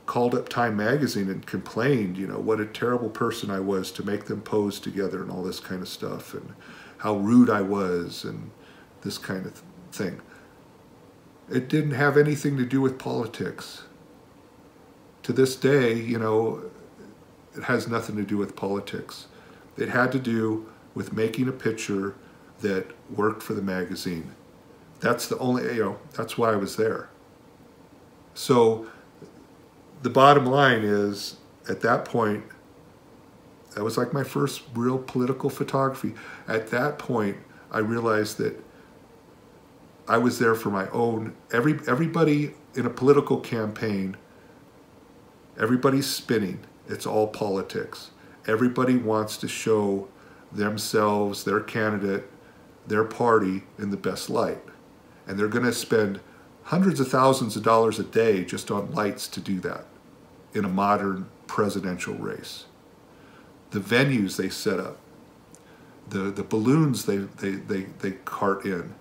called up Time Magazine and complained, what a terrible person I was to make them pose together and all this kind of stuff, and how rude I was and this kind of thing. It didn't have anything to do with politics. To this day, it has nothing to do with politics. It had to do with making a picture that worked for the magazine. That's the only, that's why I was there. So the bottom line is, at that point, that was like my first real political photography. At that point, I realized that I was there for my own, everybody in a political campaign, everybody's spinning. It's all politics. Everybody wants to show themselves, their candidate, their party in the best light. And they're going to spend hundreds of thousands of dollars a day just on lights to do that in a modern presidential race. The venues they set up, the balloons they cart in,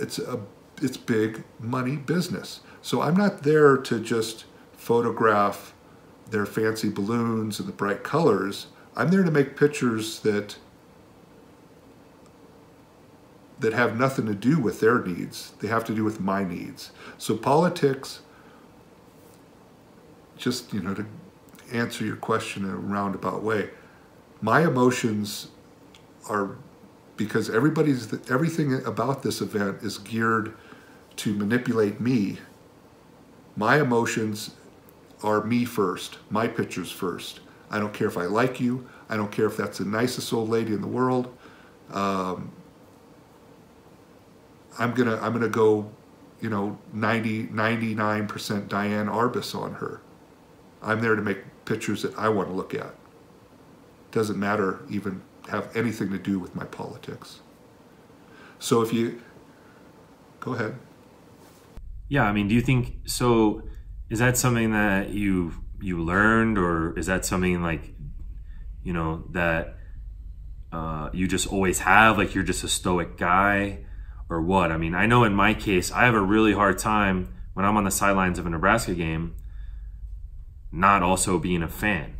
it's big money business. So I'm not there to just photograph their fancy balloons and the bright colors. I'm there to make pictures that have nothing to do with their needs. They have to do with my needs. So politics, just, to answer your question in a roundabout way, my emotions are, because everything about this event is geared to manipulate me. My emotions are me first, my pictures first. I don't care if I like you. I don't care if that's the nicest old lady in the world. I'm gonna go, 99% Diane Arbus on her. I'm there to make pictures that I want to look at. Doesn't matter, even have anything to do with my politics. So if you, go ahead. Yeah, do you think, so is that something that you learned, or is that something like, that you just always have, like you're just a stoic guy, or what? I know in my case, I have a really hard time when I'm on the sidelines of a Nebraska game not also being a fan.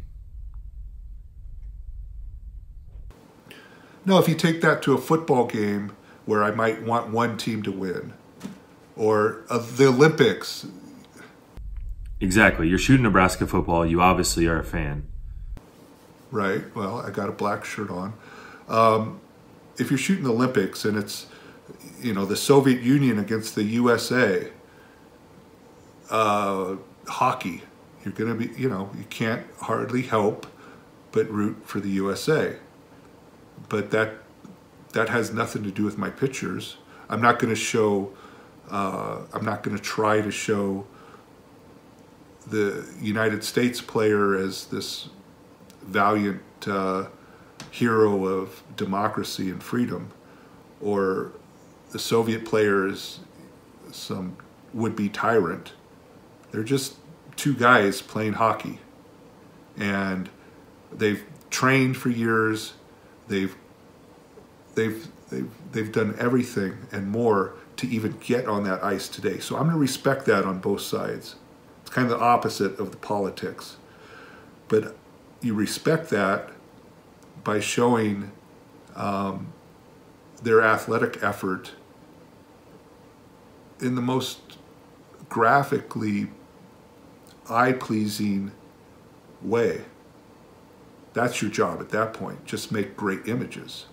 No, if you take that to a football game where I might want one team to win, or the Olympics. Exactly. You're shooting Nebraska football. You obviously are a fan. Right. Well, I got a black shirt on. If you're shooting the Olympics and it's, the Soviet Union against the USA, hockey, you're going to be, you can't hardly help but root for the USA. But that has nothing to do with my pictures. I'm not going to show, I'm not going to try to show the United States player as this valiant hero of democracy and freedom, or the Soviet player as some would-be tyrant. They're just two guys playing hockey, and they've trained for years. They've they've done everything and more to even get on that ice today. So I'm going to respect that on both sides. It's kind of the opposite of the politics. But you respect that by showing their athletic effort in the most graphically eye-pleasing way. That's your job at that point. Just make great images.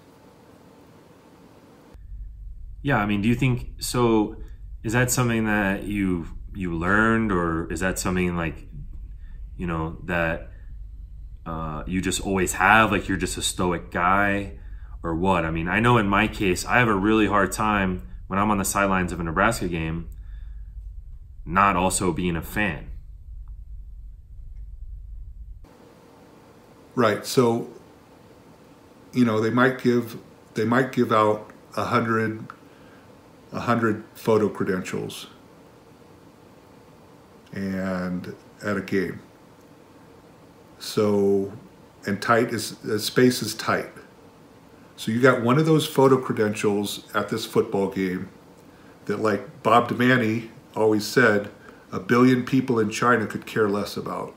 Yeah, I mean, do you think so? Is that something that you learned, or is that something like, you know, that you just always have? Like you're just a stoic guy, or what? I mean, I know in my case, I have a really hard time when I'm on the sidelines of a Nebraska game, not also being a fan. Right. So, you know, they might give out 100 photo credentials and at a game. So, and space is tight. So you got one of those photo credentials at this football game that, like Bob DeManny always said, 1 billion people in China could care less about.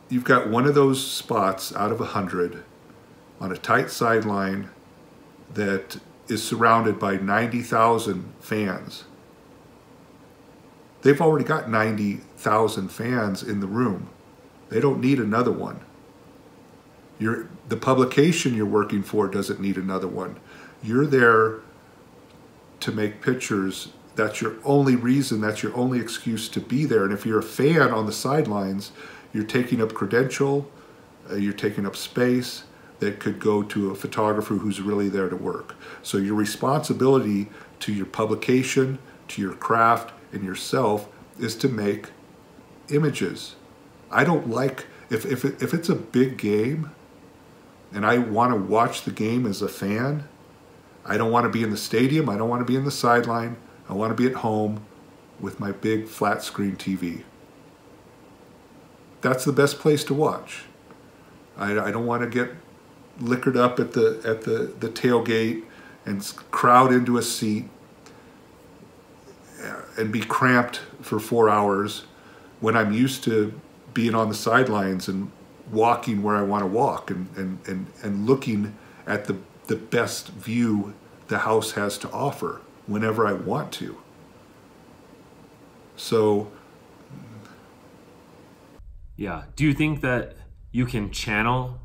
You've got one of those spots out of 100 on a tight sideline that is surrounded by 90,000 fans. They've already got 90,000 fans in the room. They don't need another one. The publication you're working for doesn't need another one. You're there to make pictures. That's your only reason, that's your only excuse to be there. And if you're a fan on the sidelines, you're taking up credential, you're taking up space that could go to a photographer who's really there to work. So your responsibility to your publication, to your craft, and yourself is to make images. I don't like, if it's a big game and I want to watch the game as a fan, I don't want to be in the stadium, I don't want to be in the sideline, I want to be at home with my big flat screen TV. That's the best place to watch. I don't want to get liquored up at the tailgate and crowd into a seat and be cramped for 4 hours when I'm used to being on the sidelines and walking where I want to walk and looking at the best view the house has to offer whenever I want to. So, yeah. Do you think that you can channel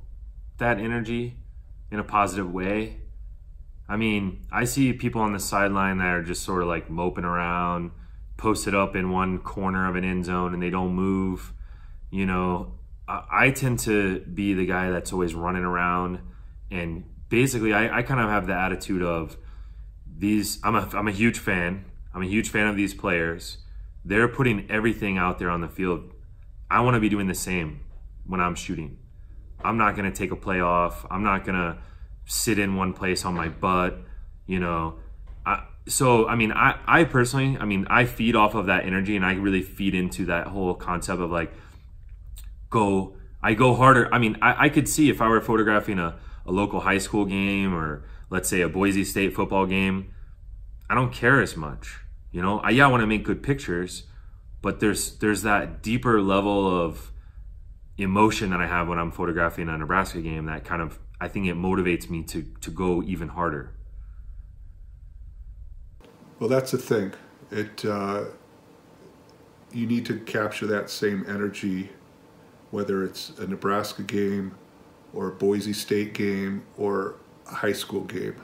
that energy in a positive way? I mean, I see people on the sideline that are just sort of like moping around, posted up in one corner of an end zone, and they don't move. You know, I tend to be the guy that's always running around, and basically I kind of have the attitude of these, I'm a huge fan. I'm a huge fan of these players. They're putting everything out there on the field. I want to be doing the same when I'm shooting. I'm not going to take a play off. I'm not going to sit in one place on my butt, you know. So, I mean, I personally, I mean, I feed off of that energy, and I really feed into that whole concept of like, I go harder. I mean, I could see if I were photographing a local high school game, or let's say a Boise State football game, I don't care as much, you know. I want to make good pictures, but there's that deeper level of emotion that I have when I'm photographing a Nebraska game that kind of, I think it motivates me to go even harder. well, that's the thing. You need to capture that same energy, whether it's a Nebraska game or a Boise State game or a high school game.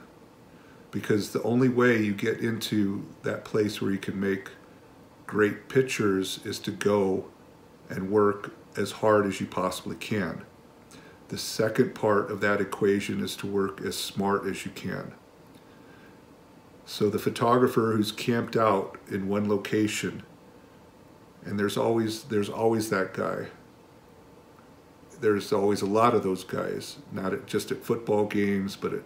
Because the only way you get into that place where you can make great pictures is to go and work as hard as you possibly can. The second part of that equation is to work as smart as you can. So the photographer who's camped out in one location, and there's always that guy. There's always a lot of those guys, not just at football games, but at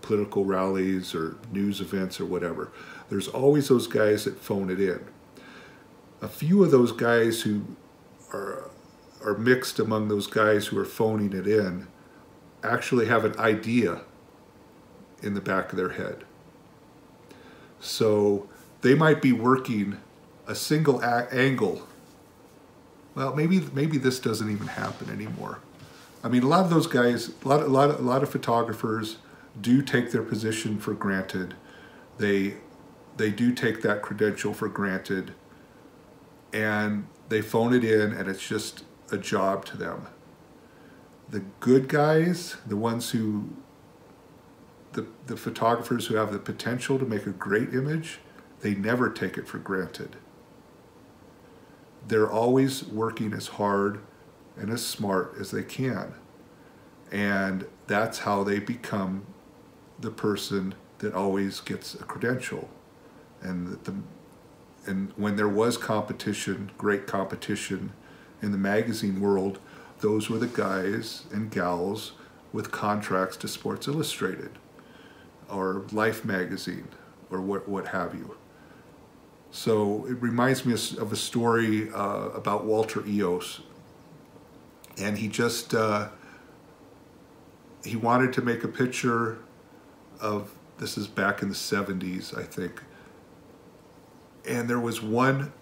political rallies or news events or whatever. There's always those guys that phone it in. A few of those guys who are mixed among those guys who are phoning it in actually have an idea in the back of their head. So they might be working a single angle. Well, maybe this doesn't even happen anymore. I mean, a lot of those guys, a lot of photographers do take their position for granted. They do take that credential for granted, and they phone it in, and it's just a job to them. The good guys, the ones who, the photographers who have the potential to make a great image, they never take it for granted. They're always working as hard and as smart as they can. And that's how they become the person that always gets a credential. And when there was competition, great competition in the magazine world, those were the guys and gals with contracts to Sports Illustrated or Life magazine or what have you. So it reminds me of a story about Walter Eos. And he just, he wanted to make a picture of, this is back in the 70s, I think. And there was one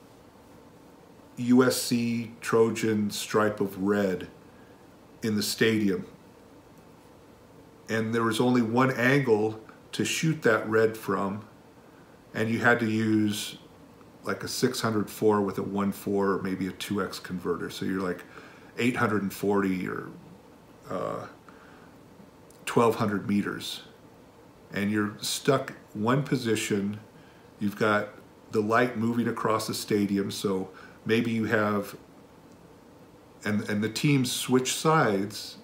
USC Trojan stripe of red in the stadium. And there was only one angle to shoot that red from. And you had to use like a 604 with a 1.4 or maybe a 2x converter. So you're like 840 or 1,200 meters. And you're stuck one position. You've got the light moving across the stadium. So maybe you have, and the teams switch sides.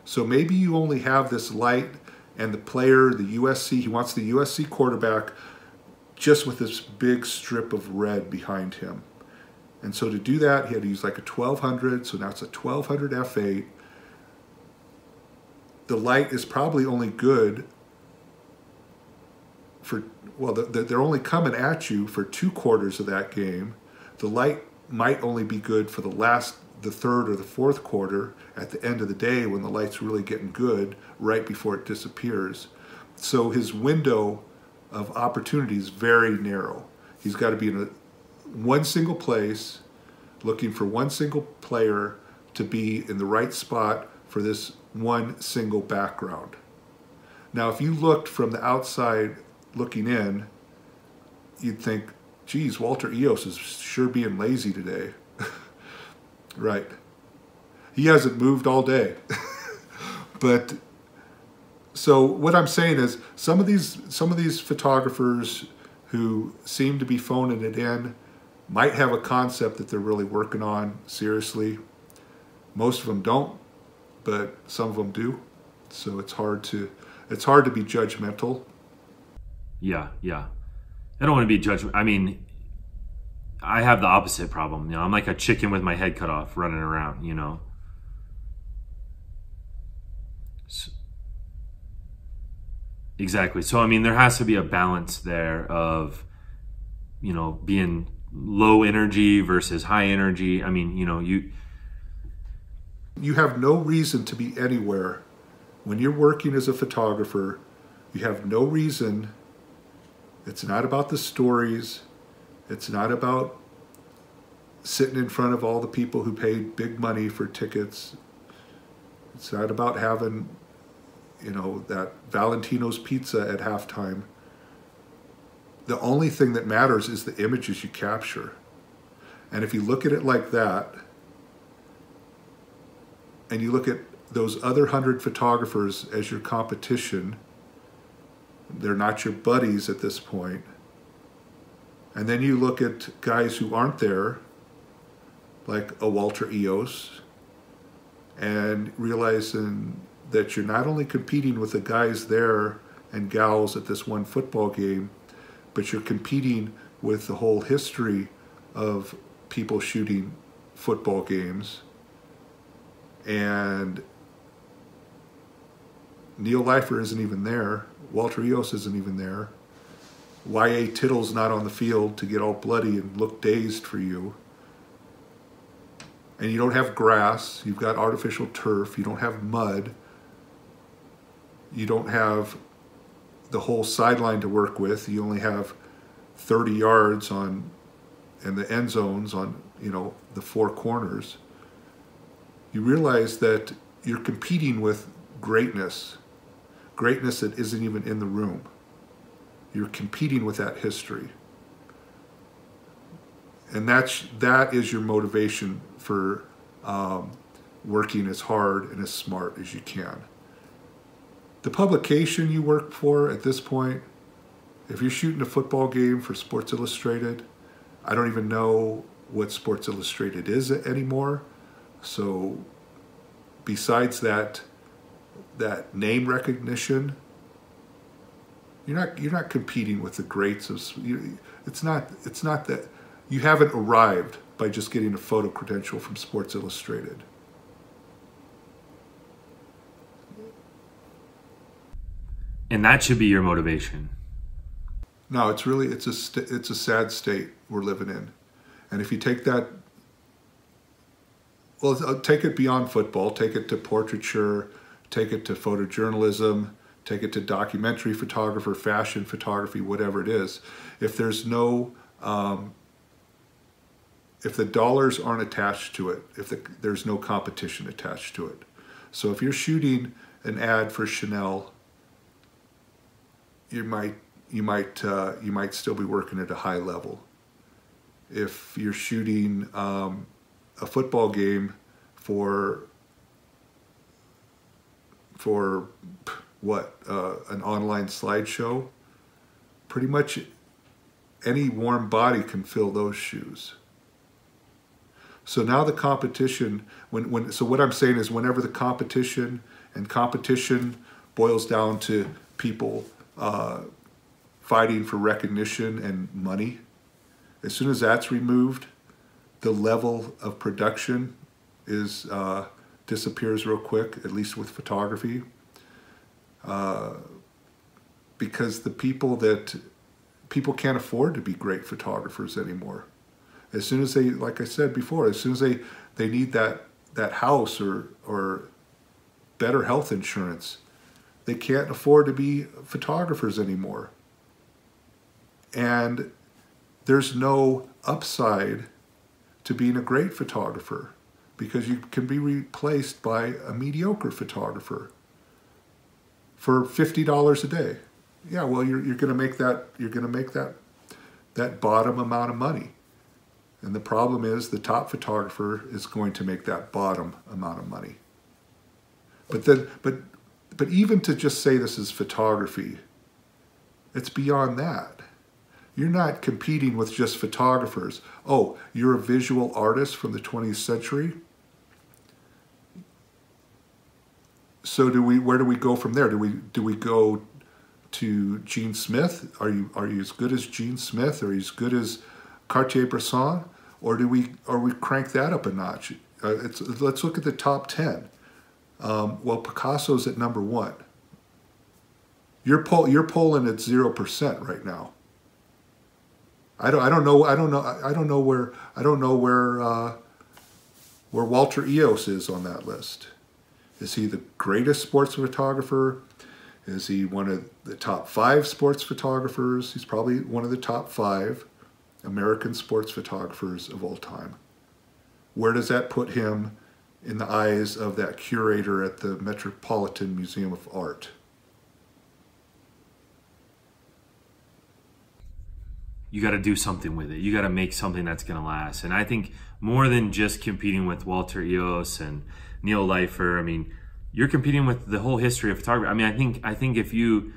So maybe you only have this light and the player, the USC, he wants the USC quarterback just with this big strip of red behind him. And so to do that, he had to use like a 1200, so now it's a 1200 f8. The light is probably only good for, well, they're only coming at you for 2/4 of that game. The light might only be good for the third or the fourth quarter at the end of the day when the light's really getting good, right before it disappears. So his window of opportunity is very narrow. He's got to be in one single place, looking for one single player to be in the right spot for this one single background. Now, if you looked from the outside looking in, you'd think, geez, Walter Eos is sure being lazy today. Right. He hasn't moved all day. But so what I'm saying is some of these photographers who seem to be phoning it in might have a concept that they're really working on seriously. Most of them don't, but some of them do. So it's hard to be judgmental. Yeah. I don't want to be judgmental. I mean, I have the opposite problem. You know, I'm like a chicken with my head cut off running around, you know. Exactly. So, I mean, there has to be a balance there of, you know, being low energy versus high energy. I mean, you know, you have no reason to be anywhere. When you're working as a photographer, you have no reason. It's not about the stories. It's not about sitting in front of all the people who paid big money for tickets. It's not about having, you know, that Valentino's pizza at halftime. The only thing that matters is the images you capture. And if you look at it like that, and you look at those other 100 photographers as your competition, they're not your buddies at this point. And then you look at guys who aren't there, like a Walter Eos, and realizing that you're not only competing with the guys there and gals at this one football game, but you're competing with the whole history of people shooting football games. And Neil Leifer isn't even there. Walter Eos isn't even there. Y.A. Tittle's not on the field to get all bloody and look dazed for you. And you don't have grass. You've got artificial turf. You don't have mud. You don't have the whole sideline to work with. You only have 30 yards on, and the end zones on, the four corners. You realize that you're competing with greatness that isn't even in the room. You're competing with that history. And that is your motivation for working as hard and as smart as you can. The publication you work for at this point, if you're shooting a football game for Sports Illustrated, I don't even know what Sports Illustrated is anymore. So besides that name recognition, you're not competing with the greats of. It's not that you haven't arrived by just getting a photo credential from Sports Illustrated. And that should be your motivation. No, it's a sad state we're living in, and if you take that, well, take it beyond football, take it to portraiture, take it to photojournalism, take it to documentary photographer, fashion photography, whatever it is. If there's no, if the dollars aren't attached to it, there's no competition attached to it. So if you're shooting an ad for Chanel, you might still be working at a high level. If you're shooting a football game for what, an online slideshow, pretty much any warm body can fill those shoes. So now the competition, so what I'm saying is, whenever the competition boils down to people fighting for recognition and money, as soon as that's removed, the level of production disappears real quick, at least with photography, because people can't afford to be great photographers anymore. As soon as they, like I said before, as soon as they need that house or better health insurance, they can't afford to be photographers anymore. And there's no upside to being a great photographer, because you can be replaced by a mediocre photographer for $50 a day. Yeah, well, you're going to make that bottom amount of money. And the problem is, the top photographer is going to make that bottom amount of money. But even to just say this is photography, it's beyond that. You're not competing with just photographers. Oh, you're a visual artist from the 20th century? So where do we go from there? Do we go to Gene Smith? Are you as good as Gene Smith? Are you as good as Cartier-Bresson? Or do we crank that up a notch? Let's look at the top 10. Well, Picasso's at number 1. You're polling at 0% right now. I don't know where Walter Eos is on that list. Is he the greatest sports photographer? Is he one of the top 5 sports photographers? He's probably one of the top 5 American sports photographers of all time. Where does that put him in the eyes of that curator at the Metropolitan Museum of Art? You got to do something with it. You got to make something that's going to last. And I think more than just competing with Walter Eos and Neil Leifer, I mean, you're competing with the whole history of photography. I mean, I think if you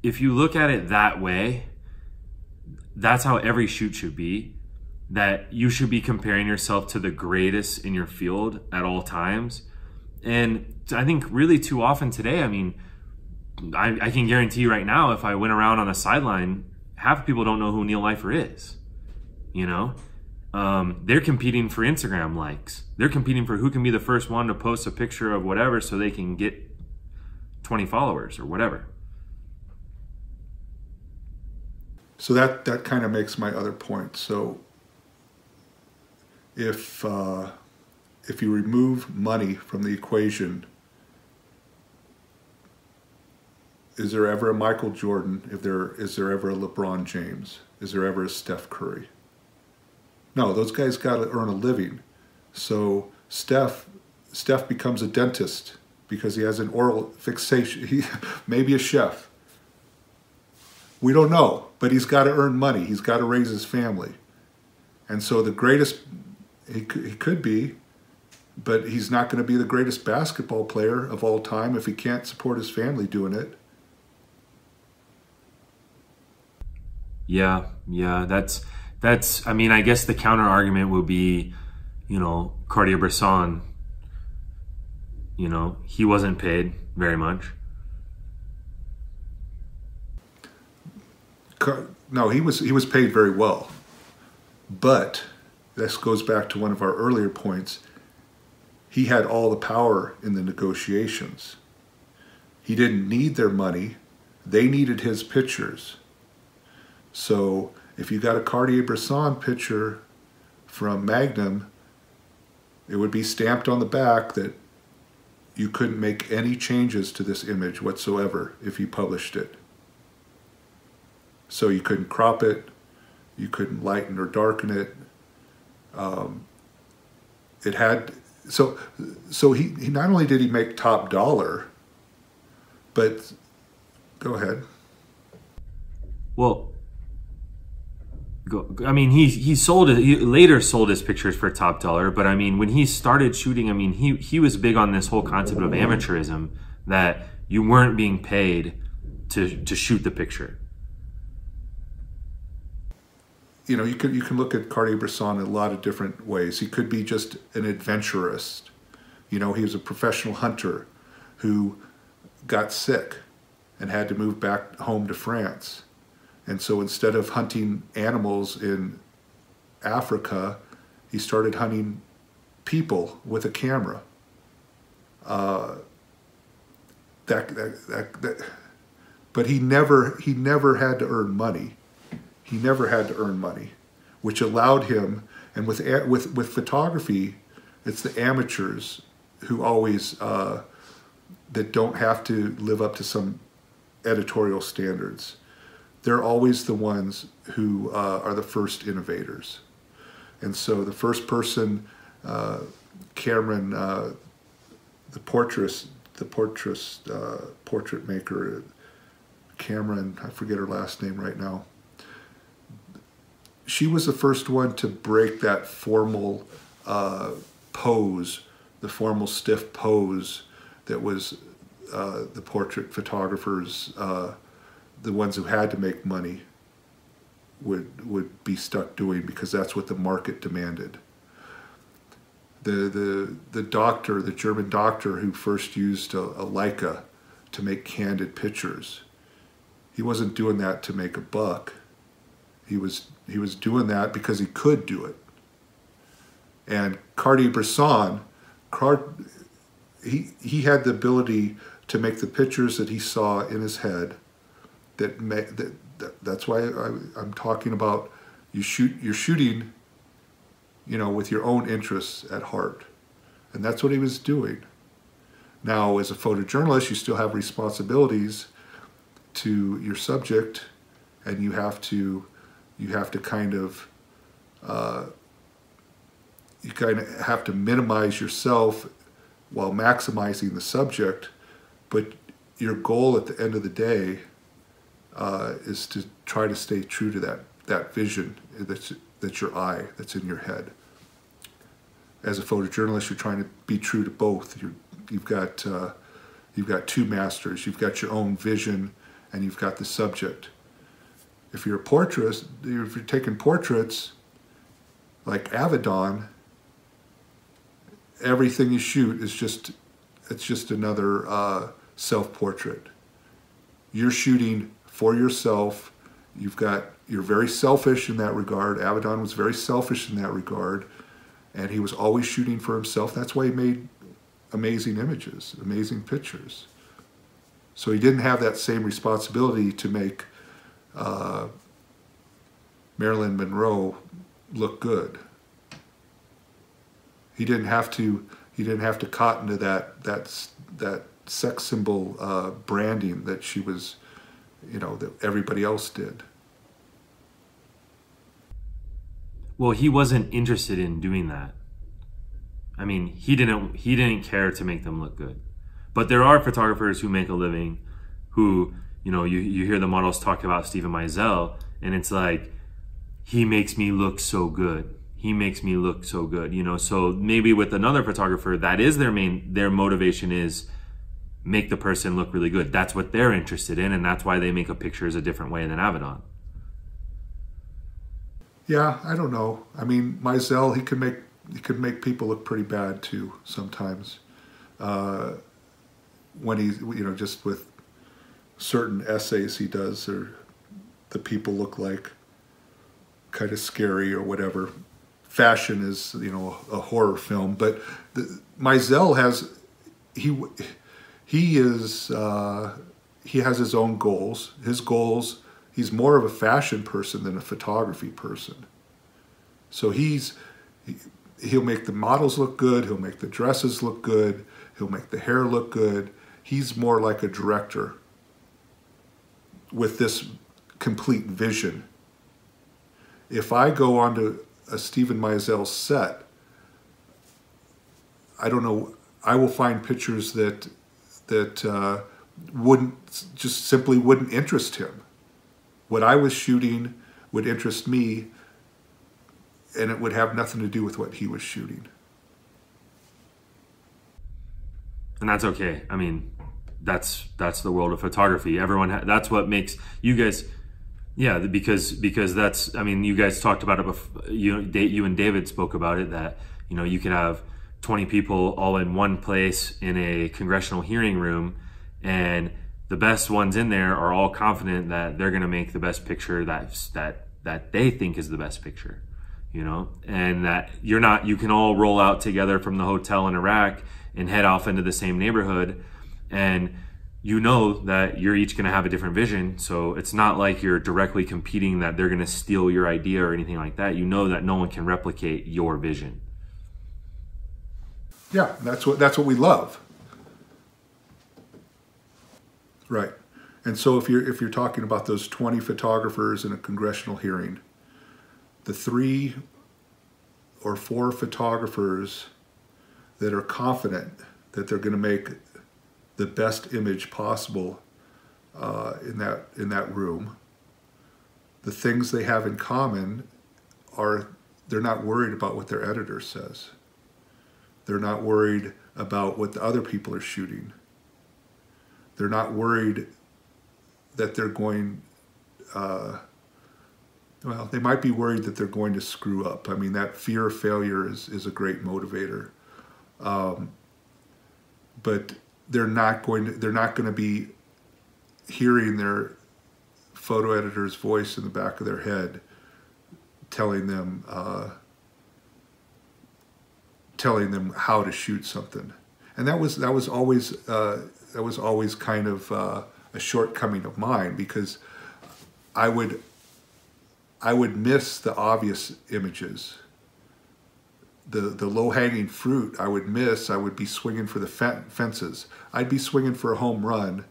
look at it that way, that's how every shoot should be. That you should be comparing yourself to the greatest in your field at all times. And I think really too often today, I mean, I can guarantee you right now, if I went around on the sideline, half the people don't know who Neil Leifer is. You know, they're competing for Instagram likes. They're competing for who can be the first one to post a picture of whatever so they can get 20 followers or whatever. So that kind of makes my other point. So if you remove money from the equation, is there ever a Michael Jordan? Is there ever a LeBron James? Is there ever a Steph Curry? No, those guys got to earn a living. So Steph becomes a dentist because he has an oral fixation. He maybe a chef. We don't know, but he's got to earn money. He's got to raise his family. And so the greatest he could be, but he's not going to be the greatest basketball player of all time if he can't support his family doing it. Yeah, that's. I mean, I guess the counter argument would be, Cartier-Bresson. He wasn't paid very much. No, he was paid very well, but this goes back to one of our earlier points. He had all the power in the negotiations. He didn't need their money; they needed his pictures. So if you got a Cartier-Bresson picture from Magnum, it would be stamped on the back that you couldn't make any changes to this image whatsoever if you published it. So you couldn't crop it, you couldn't lighten or darken it. It had so he not only did he make top dollar, but go ahead. Well, I mean, he later sold his pictures for top dollar, but I mean, when he started shooting, I mean, he was big on this whole concept of amateurism, that you weren't being paid to shoot the picture. You can look at Cartier-Bresson in a lot of different ways. He could be just an adventurist. He was a professional hunter who got sick and had to move back home to France. And so instead of hunting animals in Africa, he started hunting people with a camera. But he never had to earn money. He never had to earn money, which allowed him. And with photography, it's the amateurs who always that don't have to live up to some editorial standards. They're always the ones who are the first innovators. And so the first person, Cameron, the portrait maker, Cameron, I forget her last name right now. She was the first one to break that formal pose, the formal stiff pose that was the portrait photographers, the ones who had to make money, would be stuck doing, because that's what the market demanded. The German doctor who first used a Leica to make candid pictures, he wasn't doing that to make a buck. He was doing that because he could do it. And Cartier-Bresson, he had the ability to make the pictures that he saw in his head. That's why I'm talking about you're shooting, with your own interests at heart, and that's what he was doing. Now, as a photojournalist, you still have responsibilities to your subject, and you have to kind of have to minimize yourself while maximizing the subject. But your goal at the end of the day is to try to stay true to that vision that's your eye, that's in your head. As a photojournalist, you're trying to be true to both. You've got two masters. You've got your own vision, and you've got the subject. If you're a portraitist, if you're taking portraits like Avedon, everything you shoot is just another self-portrait. You're shooting for yourself. You're very selfish in that regard. Avedon was very selfish in that regard, and he was always shooting for himself. That's why he made amazing images, amazing pictures. So he didn't have that same responsibility to make Marilyn Monroe look good. He didn't have to cotton to that sex symbol branding that she was, that everybody else did. Well, he wasn't interested in doing that. I mean, he didn't care to make them look good. But there are photographers who make a living who, you hear the models talk about Steven Meisel, and it's like, he makes me look so good. He makes me look so good, So maybe with another photographer, that is their motivation is make the person look really good. That's what they're interested in, and that's why they make a pictures a different way than Avedon. Yeah, I don't know. I mean, Meisel, he could make people look pretty bad too sometimes. When he's, just with certain essays he does, or the people look like kind of scary or whatever. Fashion is, a horror film, but Meisel has, he has his own goals. His goals, he's more of a fashion person than a photography person. So he'll make the models look good, he'll make the dresses look good, he'll make the hair look good. He's more like a director with this complete vision. If I go onto a Steven Meisel set, I don't know, I will find pictures that simply wouldn't interest him. What I was shooting would interest me, and it would have nothing to do with what he was shooting. And that's okay. I mean, that's the world of photography. That's what makes you guys, yeah, because that's, I mean, you guys talked about it before, you and David spoke about it, that, you could have 20 people all in one place in a congressional hearing room, and the best ones in there are all confident that they're going to make the best picture that they think is the best picture, and that you can all roll out together from the hotel in Iraq and head off into the same neighborhood, and that you're each going to have a different vision. So it's not like you're directly competing, that they're going to steal your idea or anything like that. That no one can replicate your vision. Yeah, that's what we love. Right. And so if you're talking about those 20 photographers in a congressional hearing, the 3 or 4 photographers that are confident that they're going to make the best image possible in that room, the things they have in common are they're not worried about what their editor says. They're not worried about what the other people are shooting. They're not worried that they're going, they might be worried that they're going to screw up. I mean, that fear of failure is a great motivator. But they're not going to be hearing their photo editor's voice in the back of their head telling them how to shoot something. And that was always kind of a shortcoming of mine, because I would miss the obvious images. The low-hanging fruit I would miss. I would be swinging for the fences. I'd be swinging for a home run,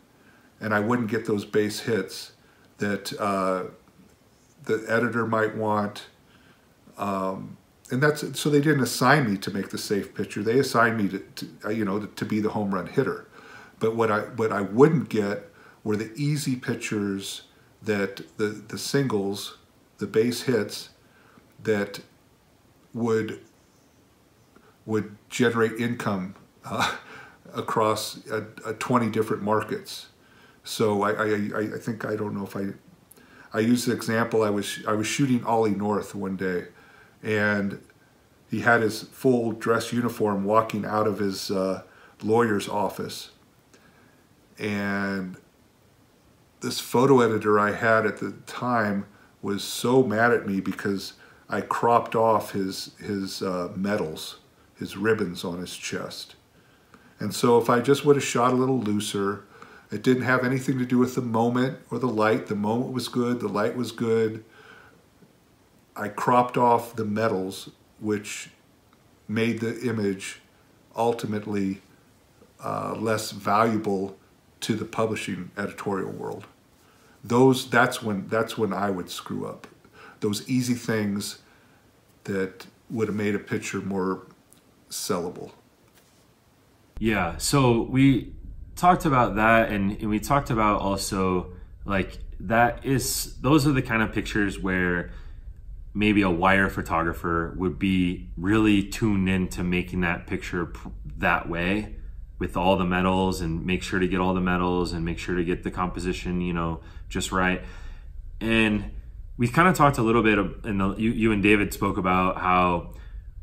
and I wouldn't get those base hits that the editor might want. And so they didn't assign me to make the safe picture. They assigned me to be the home run hitter. But what I wouldn't get were the easy pictures, that the singles, the base hits that would generate income across 20 different markets. So I think, I don't know if I used the example, I was shooting Ollie North one day, and he had his full dress uniform walking out of his lawyer's office. And this photo editor I had at the time was so mad at me because I cropped off his medals, his ribbons on his chest. And so if I just would have shot a little looser, it didn't have anything to do with the moment or the light. The moment was good, the light was good. I cropped off the medals, which made the image ultimately less valuable to the publishing editorial world. That's when I would screw up. Those easy things that would have made a picture more sellable. Yeah, so we talked about that, and we talked about also like those are the kind of pictures where maybe a wire photographer would be really tuned into making that picture that way, with all the metals, and make sure to get all the metals and make sure to get the composition, you know, just right. And we kind of talked a little bit, you and David spoke about how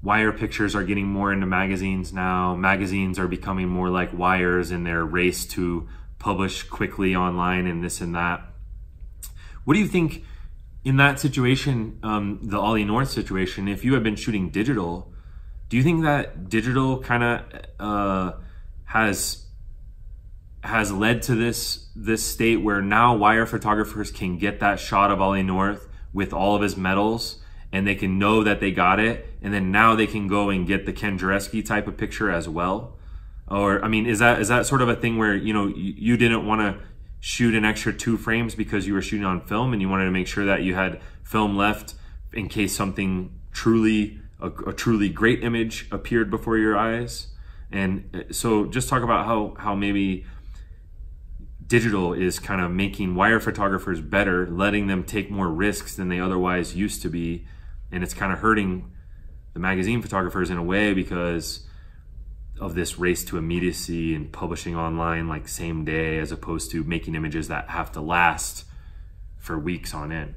wire pictures are getting more into magazines now. Magazines are becoming more like wires in their race to publish quickly online and this and that. What do you think in that situation, the Ollie North situation, if you had been shooting digital, do you think that digital kind of has led to this state where now wire photographers can get that shot of Ollie North with all of his medals, and they can know that they got it, and then now they can go and get the Ken Jarecke type of picture as well? Or, I mean, is that sort of a thing where, you know, you didn't want to shoot an extra 2 frames because you were shooting on film, and you wanted to make sure that you had film left in case something a truly great image appeared before your eyes? And so just talk about how maybe digital is kind of making wire photographers better, letting them take more risks than they otherwise used to be. And it's kind of hurting the magazine photographers in a way because of this race to immediacy and publishing online like same day, as opposed to making images that have to last for weeks on end.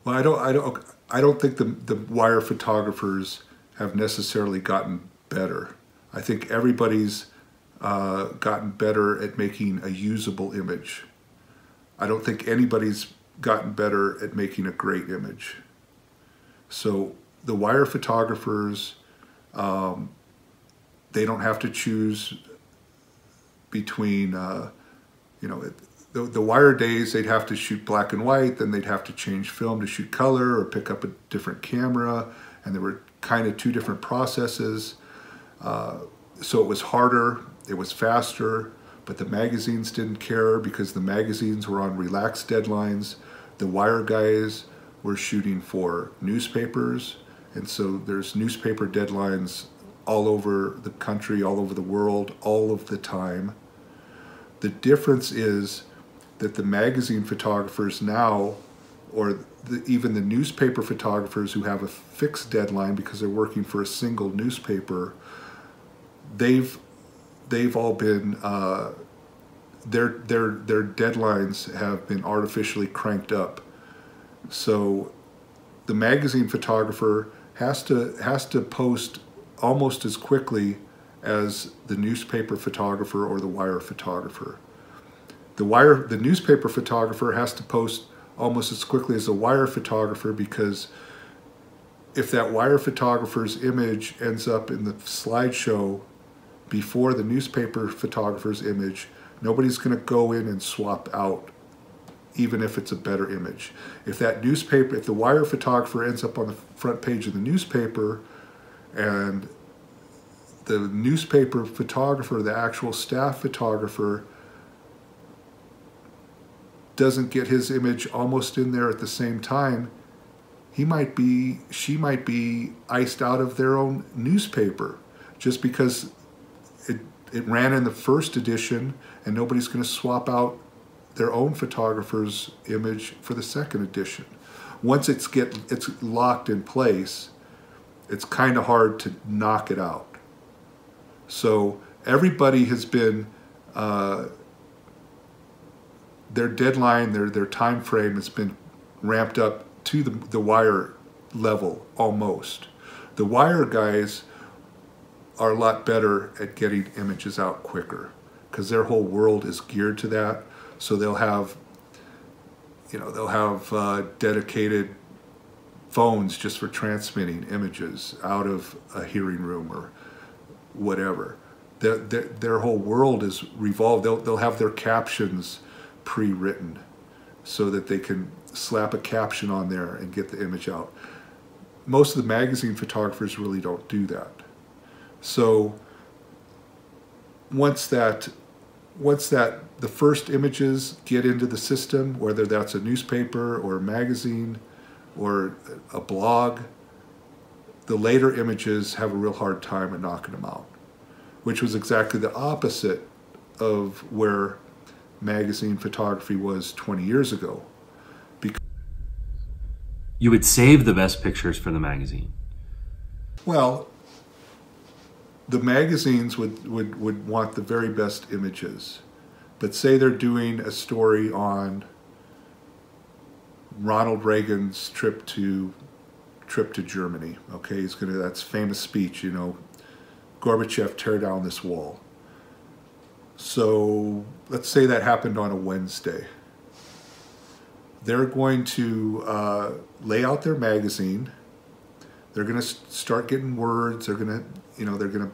Well, I don't think the wire photographers have necessarily gotten better. I think everybody's gotten better at making a usable image. I don't think anybody's gotten better at making a great image. So the wire photographers, they don't have to choose between, you know, the wire days, they'd have to shoot black and white, then they'd have to change film to shoot color or pick up a different camera, and there were kind of 2 different processes. So it was harder, it was faster, but the magazines didn't care because the magazines were on relaxed deadlines. The wire guys were shooting for newspapers, and so there's newspaper deadlines all over the country, all over the world, all of the time. The difference is that the magazine photographers now, or even the newspaper photographers who have a fixed deadline because they're working for a single newspaper, they've all been their deadlines have been artificially cranked up. So the magazine photographer has to post almost as quickly as the newspaper photographer or the wire photographer. The newspaper photographer has to post almost as quickly as the wire photographer, because if that wire photographer's image ends up in the slideshow before the newspaper photographer's image, nobody's going to go in and swap out, even if it's a better image. If the wire photographer ends up on the front page of the newspaper, and the newspaper photographer, the actual staff photographer, doesn't get his image almost in there at the same time, she might be iced out of their own newspaper just because it ran in the first edition, and nobody's going to swap out their own photographer's image for the second edition. Once it's locked in place, it's kind of hard to knock it out. So everybody has been their deadline, their time frame has been ramped up to the wire level almost. The wire guys are a lot better at getting images out quicker because their whole world is geared to that. So they'll have dedicated phones just for transmitting images out of a hearing room or whatever. Their whole world is revolved. They'll have their captions pre-written so that they can slap a caption on there and get the image out. Most of the magazine photographers really don't do that. So once that the first images get into the system, whether that's a newspaper or a magazine or a blog, the later images have a real hard time at knocking them out, which was exactly the opposite of where magazine photography was 20 years ago. You would save the best pictures for the magazine. Well, the magazines would want the very best images. But say they're doing a story on Ronald Reagan's trip to Germany. Okay, that's famous speech, you know, Gorbachev, tear down this wall. So let's say that happened on a Wednesday. They're going to lay out their magazine. They're going to start getting words. They're going to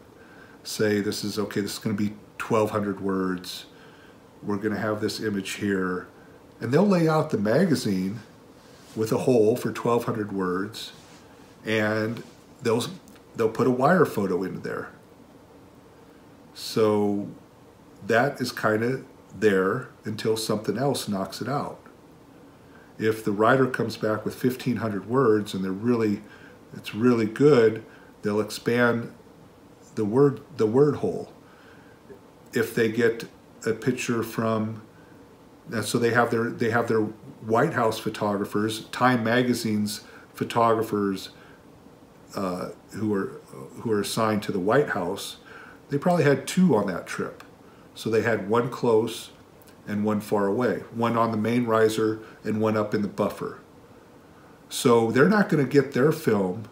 say this is going to be 1,200 words. We're going to have this image here. And they'll lay out the magazine with a hole for 1,200 words, and they'll put a wire photo into there. So that is kind of there until something else knocks it out. If the writer comes back with 1,500 words and it's really good, they'll expand the word hole. If they get a picture from, so they have their White House photographers, Time Magazine's photographers who are assigned to the White House. They probably had 2 on that trip. So they had 1 close and 1 far away, 1 on the main riser and 1 up in the buffer. So they're not going to get their film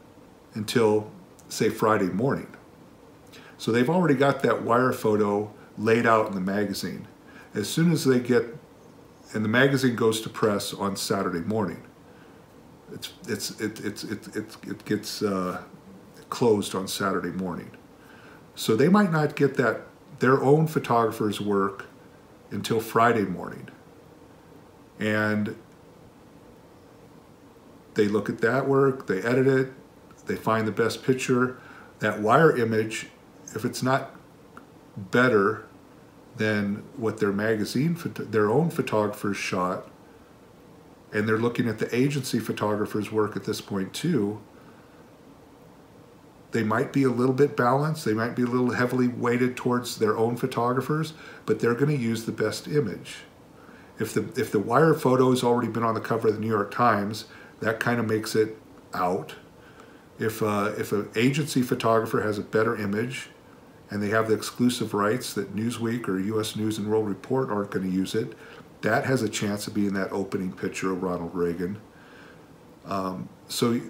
until, say, Friday morning. So they've already got that wire photo laid out in the magazine. As soon as they get, and the magazine goes to press on Saturday morning. It gets closed on Saturday morning. So they might not get their own photographer's work until Friday morning. And they look at that work, they edit it, they find the best picture. That wire image, if it's not better than what their own photographers shot, and they're looking at the agency photographer's work at this point too, they might be a little bit balanced, they might be a little heavily weighted towards their own photographers, but they're going to use the best image. If the wire photo has already been on the cover of the New York Times, that kind of makes it out. If an agency photographer has a better image and they have the exclusive rights that Newsweek or U.S. News and World Report aren't going to use it, that has a chance of being that opening picture of Ronald Reagan. So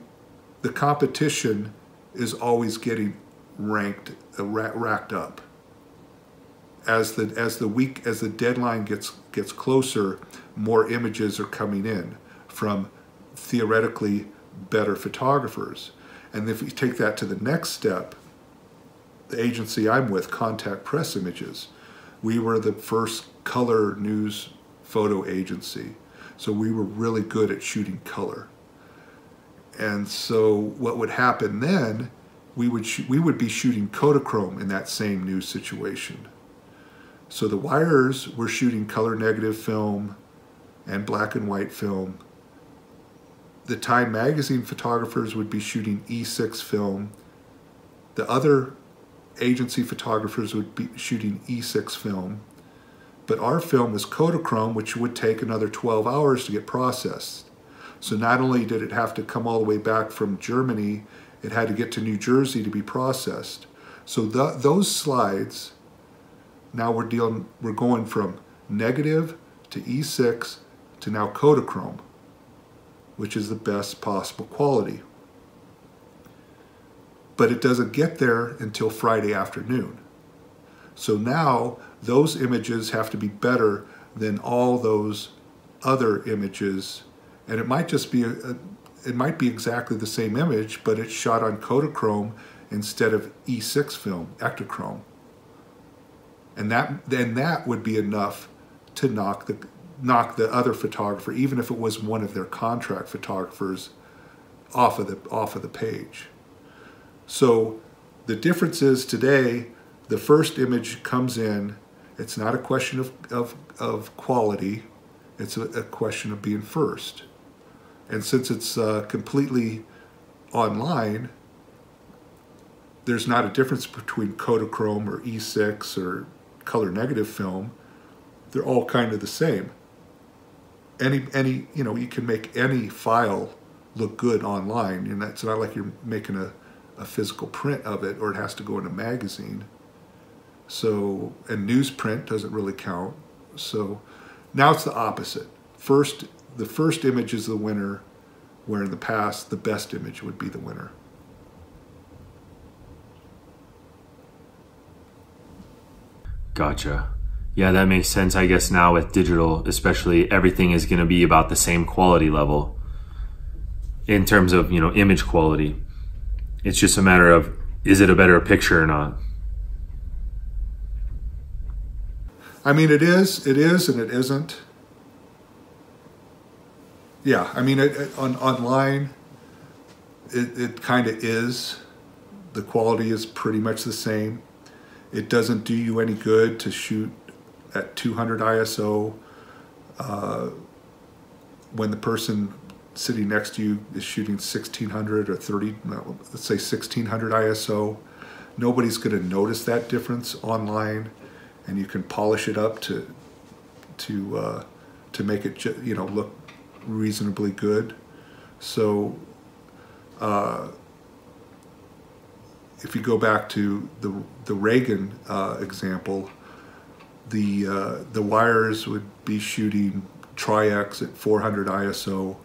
the competition is always getting racked up. As the deadline gets closer, more images are coming in from theoretically better photographers. And if you take that to the next step, the agency I'm with, Contact Press Images, we were the first color news photo agency. So we were really good at shooting color. And so what would happen then, we would be shooting Kodachrome in that same news situation. So the wires were shooting color negative film and black and white film. The Time Magazine photographers would be shooting E6 film. The other agency photographers would be shooting E6 film. But our film was Kodachrome, which would take another 12 hours to get processed. So not only did it have to come all the way back from Germany, it had to get to New Jersey to be processed. So those slides, now we're going from negative to E6 to now Kodachrome, which is the best possible quality. But it doesn't get there until Friday afternoon. So now those images have to be better than all those other images, and it might just be it might be exactly the same image, but it's shot on Kodachrome instead of E6 film, Ektachrome. And that would be enough to knock the other photographer, even if it was one of their contract photographers, off of the page. So The difference is today, the first image comes in, it's not a question of quality, it's a question of being first. And since it's completely online, there's not a difference between Kodachrome or E6 or color negative film. They're all kind of the same. Any you can make any file look good online, and it's not like you're making a physical print of it, or it has to go in a magazine. So, and newsprint doesn't really count. So now it's the opposite. The first image is the winner, where in the past the best image would be the winner. Gotcha. Yeah, that makes sense. I guess now with digital, especially, everything is going to be about the same quality level in terms of, image quality. It's just a matter of, is it a better picture or not? I mean, it is, and it isn't. Yeah, I mean, online, it kind of is. The quality is pretty much the same. It doesn't do you any good to shoot at 200 ISO when the person sitting next to you is shooting 1600 or 30, let's say 1600 ISO. Nobody's going to notice that difference online, and you can polish it up to make it look reasonably good. So if you go back to the Reagan example, the wires would be shooting Tri-X at 400 ISO.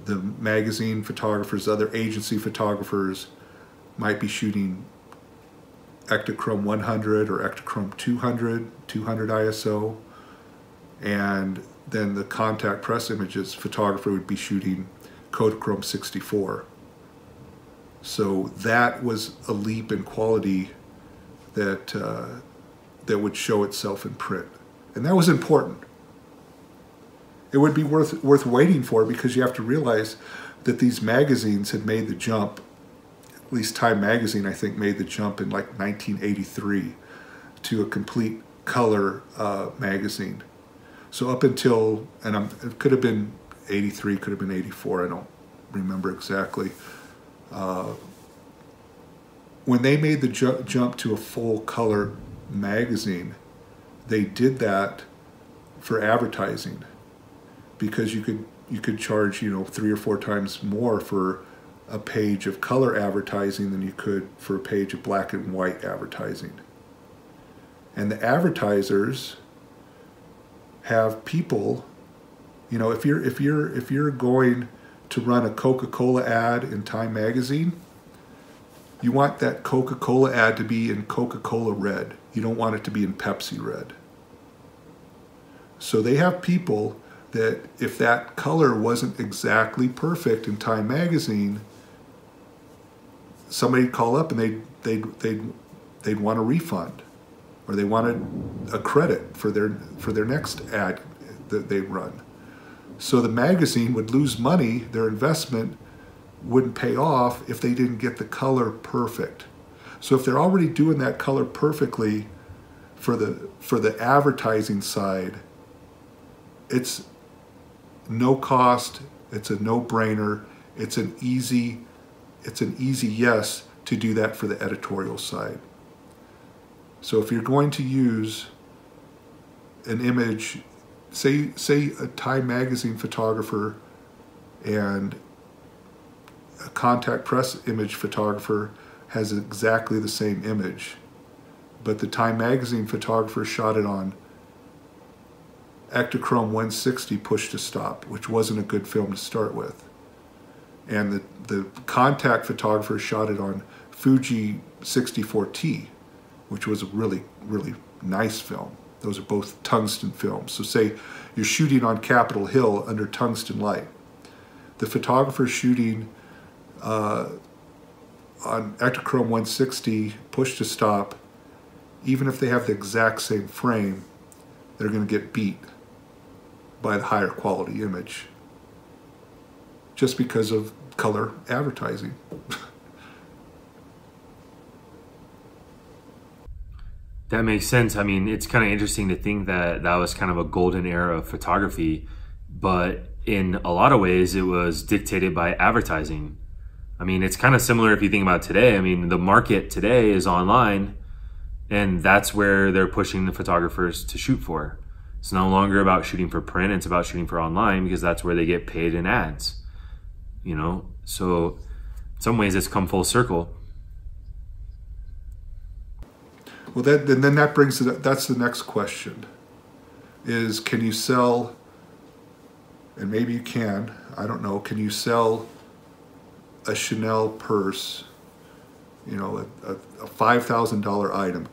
The magazine photographers, other agency photographers, might be shooting Ektachrome 100 or Ektachrome 200 ISO, and then the contact press images photographer would be shooting Kodachrome 64. So that was a leap in quality that would show itself in print, and that was important. It would be worth waiting for, because you have to realize that these magazines had made the jump. At least Time Magazine, I think, made the jump in like 1983 to a complete color magazine. So up until, it could have been 83, could have been 84, I don't remember exactly. When they made the jump to a full color magazine, they did that for advertising, because you could charge 3 or 4 times more for a page of color advertising than you could for a page of black and white advertising. And the advertisers have people, if you're going to run a Coca-Cola ad in Time Magazine, you want that Coca-Cola ad to be in Coca-Cola red. You don't want it to be in Pepsi red. So they have people that, if that color wasn't exactly perfect in Time Magazine, somebody'd call up and they'd want a refund, or they wanted a credit for their next ad that they run. So the magazine would lose money. Their investment wouldn't pay off if they didn't get the color perfect. So if they're already doing that color perfectly for the advertising side, it's no cost, it's a no-brainer, it's an easy yes to do that for the editorial side. So if you're going to use an image, say a Time Magazine photographer and a contact press image photographer has exactly the same image, but the Time Magazine photographer shot it on Ektachrome 160 push to stop, which wasn't a good film to start with. And the contact photographer shot it on Fuji 64T, which was a really, really nice film. Those are both tungsten films. So say you're shooting on Capitol Hill under tungsten light. The photographer shooting on Ektachrome 160 push to stop, even if they have the exact same frame, they're going to get beat by the higher quality image, just because of color advertising. That makes sense. I mean, it's kind of interesting to think that that was kind of a golden era of photography, but in a lot of ways it was dictated by advertising. I mean, it's kind of similar if you think about today. I mean, the market today is online, and that's where they're pushing the photographers to shoot for. It's no longer about shooting for print, it's about shooting for online because that's where they get paid in ads. You know, so in some ways it's come full circle. Well, then that brings that's the next question, is can you sell, and maybe you can, I don't know, can you sell a Chanel purse, you know, a $5,000 item?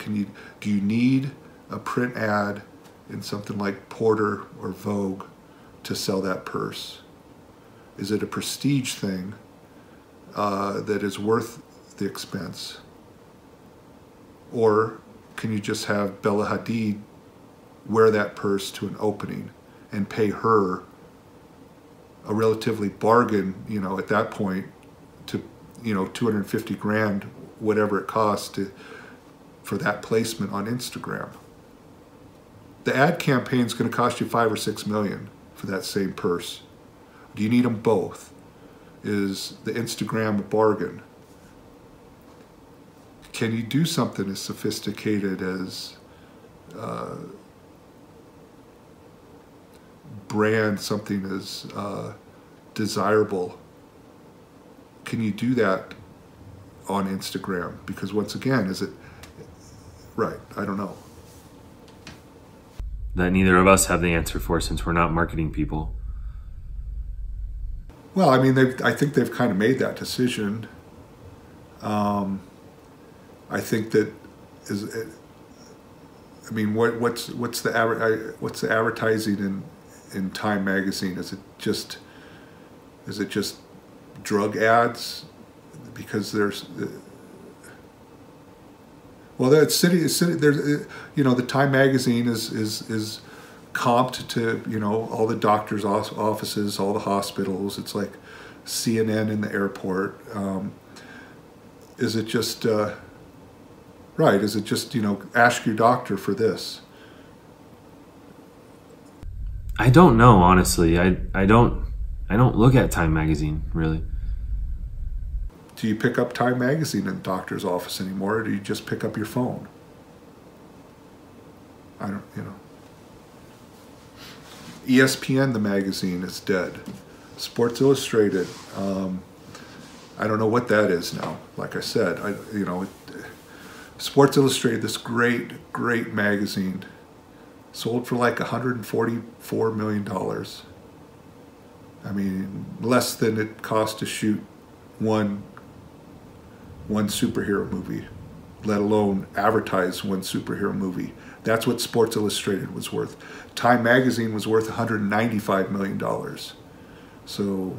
Do you need a print ad in something like Porter or Vogue to sell that purse? Is it a prestige thing that is worth the expense? Or can you just have Bella Hadid wear that purse to an opening and pay her a relatively bargain, you know, at that point, to, you know, 250 grand, whatever it costs for that placement on Instagram? The ad campaign is going to cost you $5 or $6 million for that same purse. Do you need them both? Is the Instagram a bargain? Can you do something as sophisticated as brand something as desirable? Can you do that on Instagram? Because once again, is it right? I don't know. That neither of us have the answer for, since we're not marketing people. Well, I mean, I think they've kind of made that decision. I think that I mean, what's the advertising in Time magazine? Is it just drug ads? Because there's there's you know, the Time magazine is comped to, you know, all the doctors' offices, all the hospitals. It's like CNN in the airport. Is it just right? Is it just, you know, ask your doctor for this? I don't know, honestly. I don't look at Time magazine, really. Do you pick up Time magazine in the doctor's office anymore, or do you just pick up your phone? I don't, you know. ESPN, the magazine, is dead. Sports Illustrated, I don't know what that is now. Like I said, you know, Sports Illustrated, this great magazine, sold for like $144 million. I mean, less than it cost to shoot one superhero movie, let alone advertise one superhero movie. That's what Sports Illustrated was worth. Time magazine was worth $195 million. So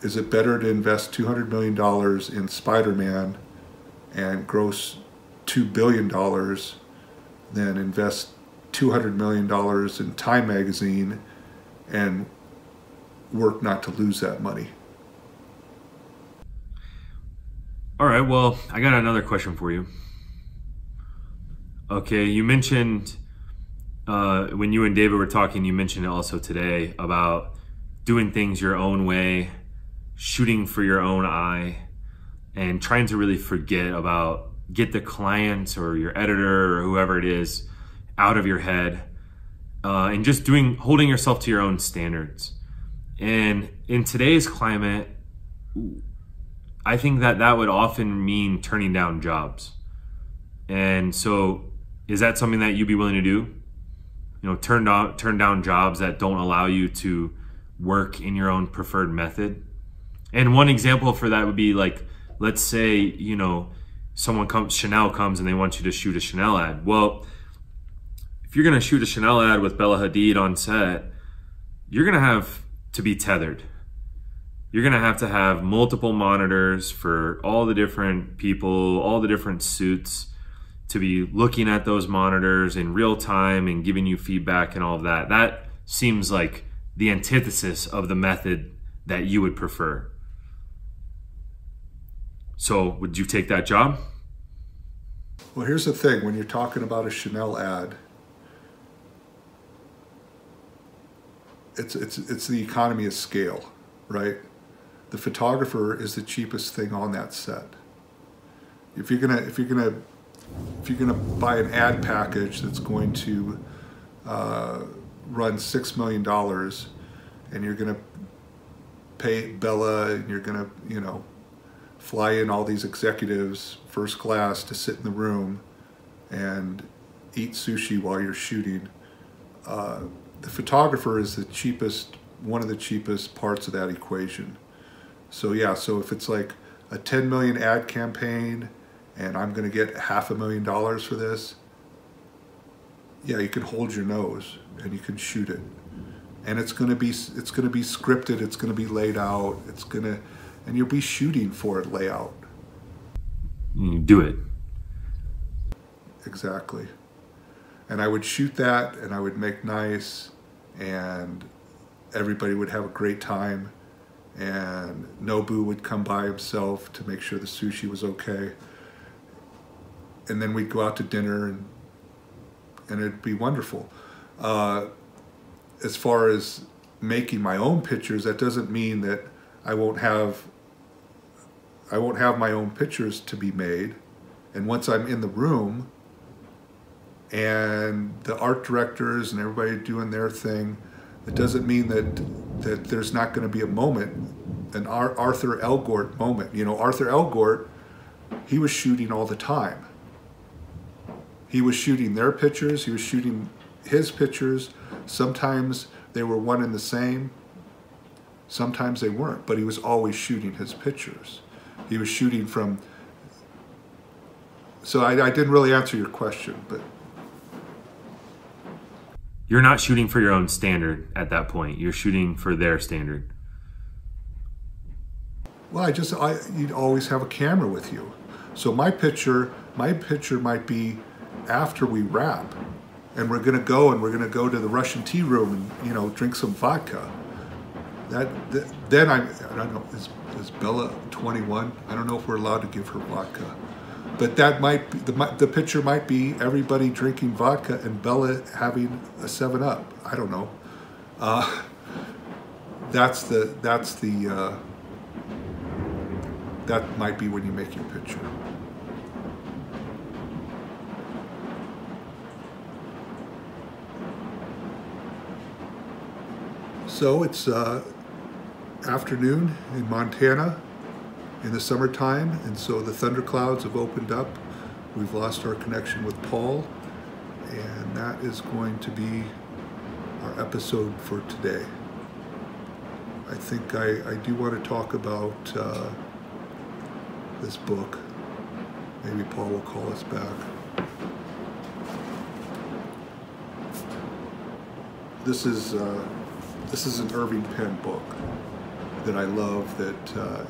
is it better to invest $200 million in Spider-Man and gross $2 billion than invest $200 million in Time magazine and work not to lose that money? All right, well, I got another question for you. Okay, you mentioned, when you and David were talking, you mentioned also today about doing things your own way, shooting for your own eye, and trying to really get the client or your editor or whoever it is out of your head, and just holding yourself to your own standards. And in today's climate, I think that would often mean turning down jobs. And so is that something that you'd be willing to do? You know, turn down jobs that don't allow you to work in your own preferred method? And one example for that would be, like, let's say, you know, Chanel comes and they want you to shoot a Chanel ad. Well, if you're gonna shoot a Chanel ad with Bella Hadid on set, you're gonna have to be tethered. You're gonna have to have multiple monitors for all the different people, all the different suits, to be looking at those monitors in real time and giving you feedback and all of that. That seems like the antithesis of the method that you would prefer. So would you take that job? Well, here's the thing. When you're talking about a Chanel ad, it's the economy of scale, right? The photographer is the cheapest thing on that set. If you're gonna buy an ad package that's going to run $6 million, and you're gonna pay Bella, and you're gonna fly in all these executives first class to sit in the room and eat sushi while you're shooting. The photographer is one of the cheapest parts of that equation. So yeah, so if it's like a 10 million ad campaign and I'm going to get $500,000 for this, yeah, you can hold your nose and you can shoot it. And it's going to be scripted, it's going to be laid out, and you'll be shooting for it layout. Do it. Exactly. And I would shoot that, and I would make nice, and everybody would have a great time, and Nobu would come by himself to make sure the sushi was okay. And then we'd go out to dinner, and it'd be wonderful. As far as making my own pictures, that doesn't mean that I won't have my own pictures to be made. And once I'm in the room and the art directors and everybody doing their thing, it doesn't mean that there's not going to be a moment, an Arthur Elgort moment. Arthur Elgort, he was shooting all the time. He was shooting their pictures, he was shooting his pictures. Sometimes they were one and the same, sometimes they weren't, but he was always shooting his pictures. He was shooting from... So I didn't really answer your question, but... You're not shooting for your own standard at that point. You're shooting for their standard. Well, you'd always have a camera with you. So my picture might be after we wrap, and we're going to go to the Russian tea room and drink some vodka. Then I don't know, is Bella 21? I don't know if we're allowed to give her vodka. But that might be, the picture might be everybody drinking vodka and Bella having a 7-Up. I don't know. That might be when you make your picture. So it's afternoon in Montana in the summertime, and so the thunderclouds have opened up. We've lost our connection with Paul, and that is going to be our episode for today. I think I do want to talk about this book. Maybe Paul will call us back. This is an Irving Penn book that I love, that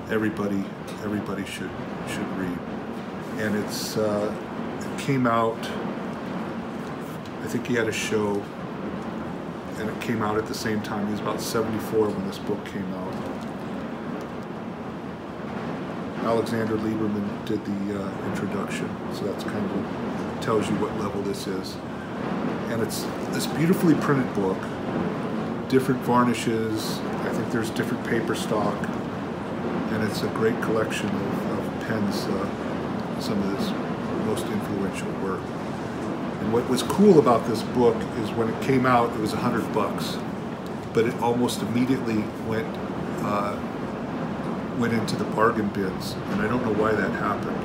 everybody should read. And it came out, I think he had a show, and it came out at the same time. He was about 74 when this book came out. Alexander Lieberman did the introduction, so that's kind of tells you what level this is. And it's this beautifully printed book, different varnishes. I think there's different paper stock, and it's a great collection of Penn's, some of his most influential work. And what was cool about this book is when it came out, it was $100, but it almost immediately went into the bargain bins, and I don't know why that happened,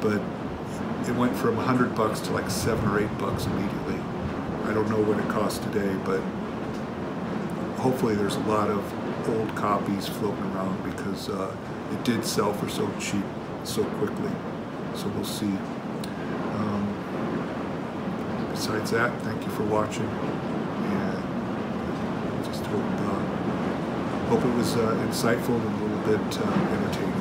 but it went from $100 to like $7 or $8 immediately. I don't know what it costs today, but hopefully there's a lot of old copies floating around, because it did sell for so cheap so quickly. So we'll see. Besides that, thank you for watching, and just hope it was insightful and a little bit entertaining.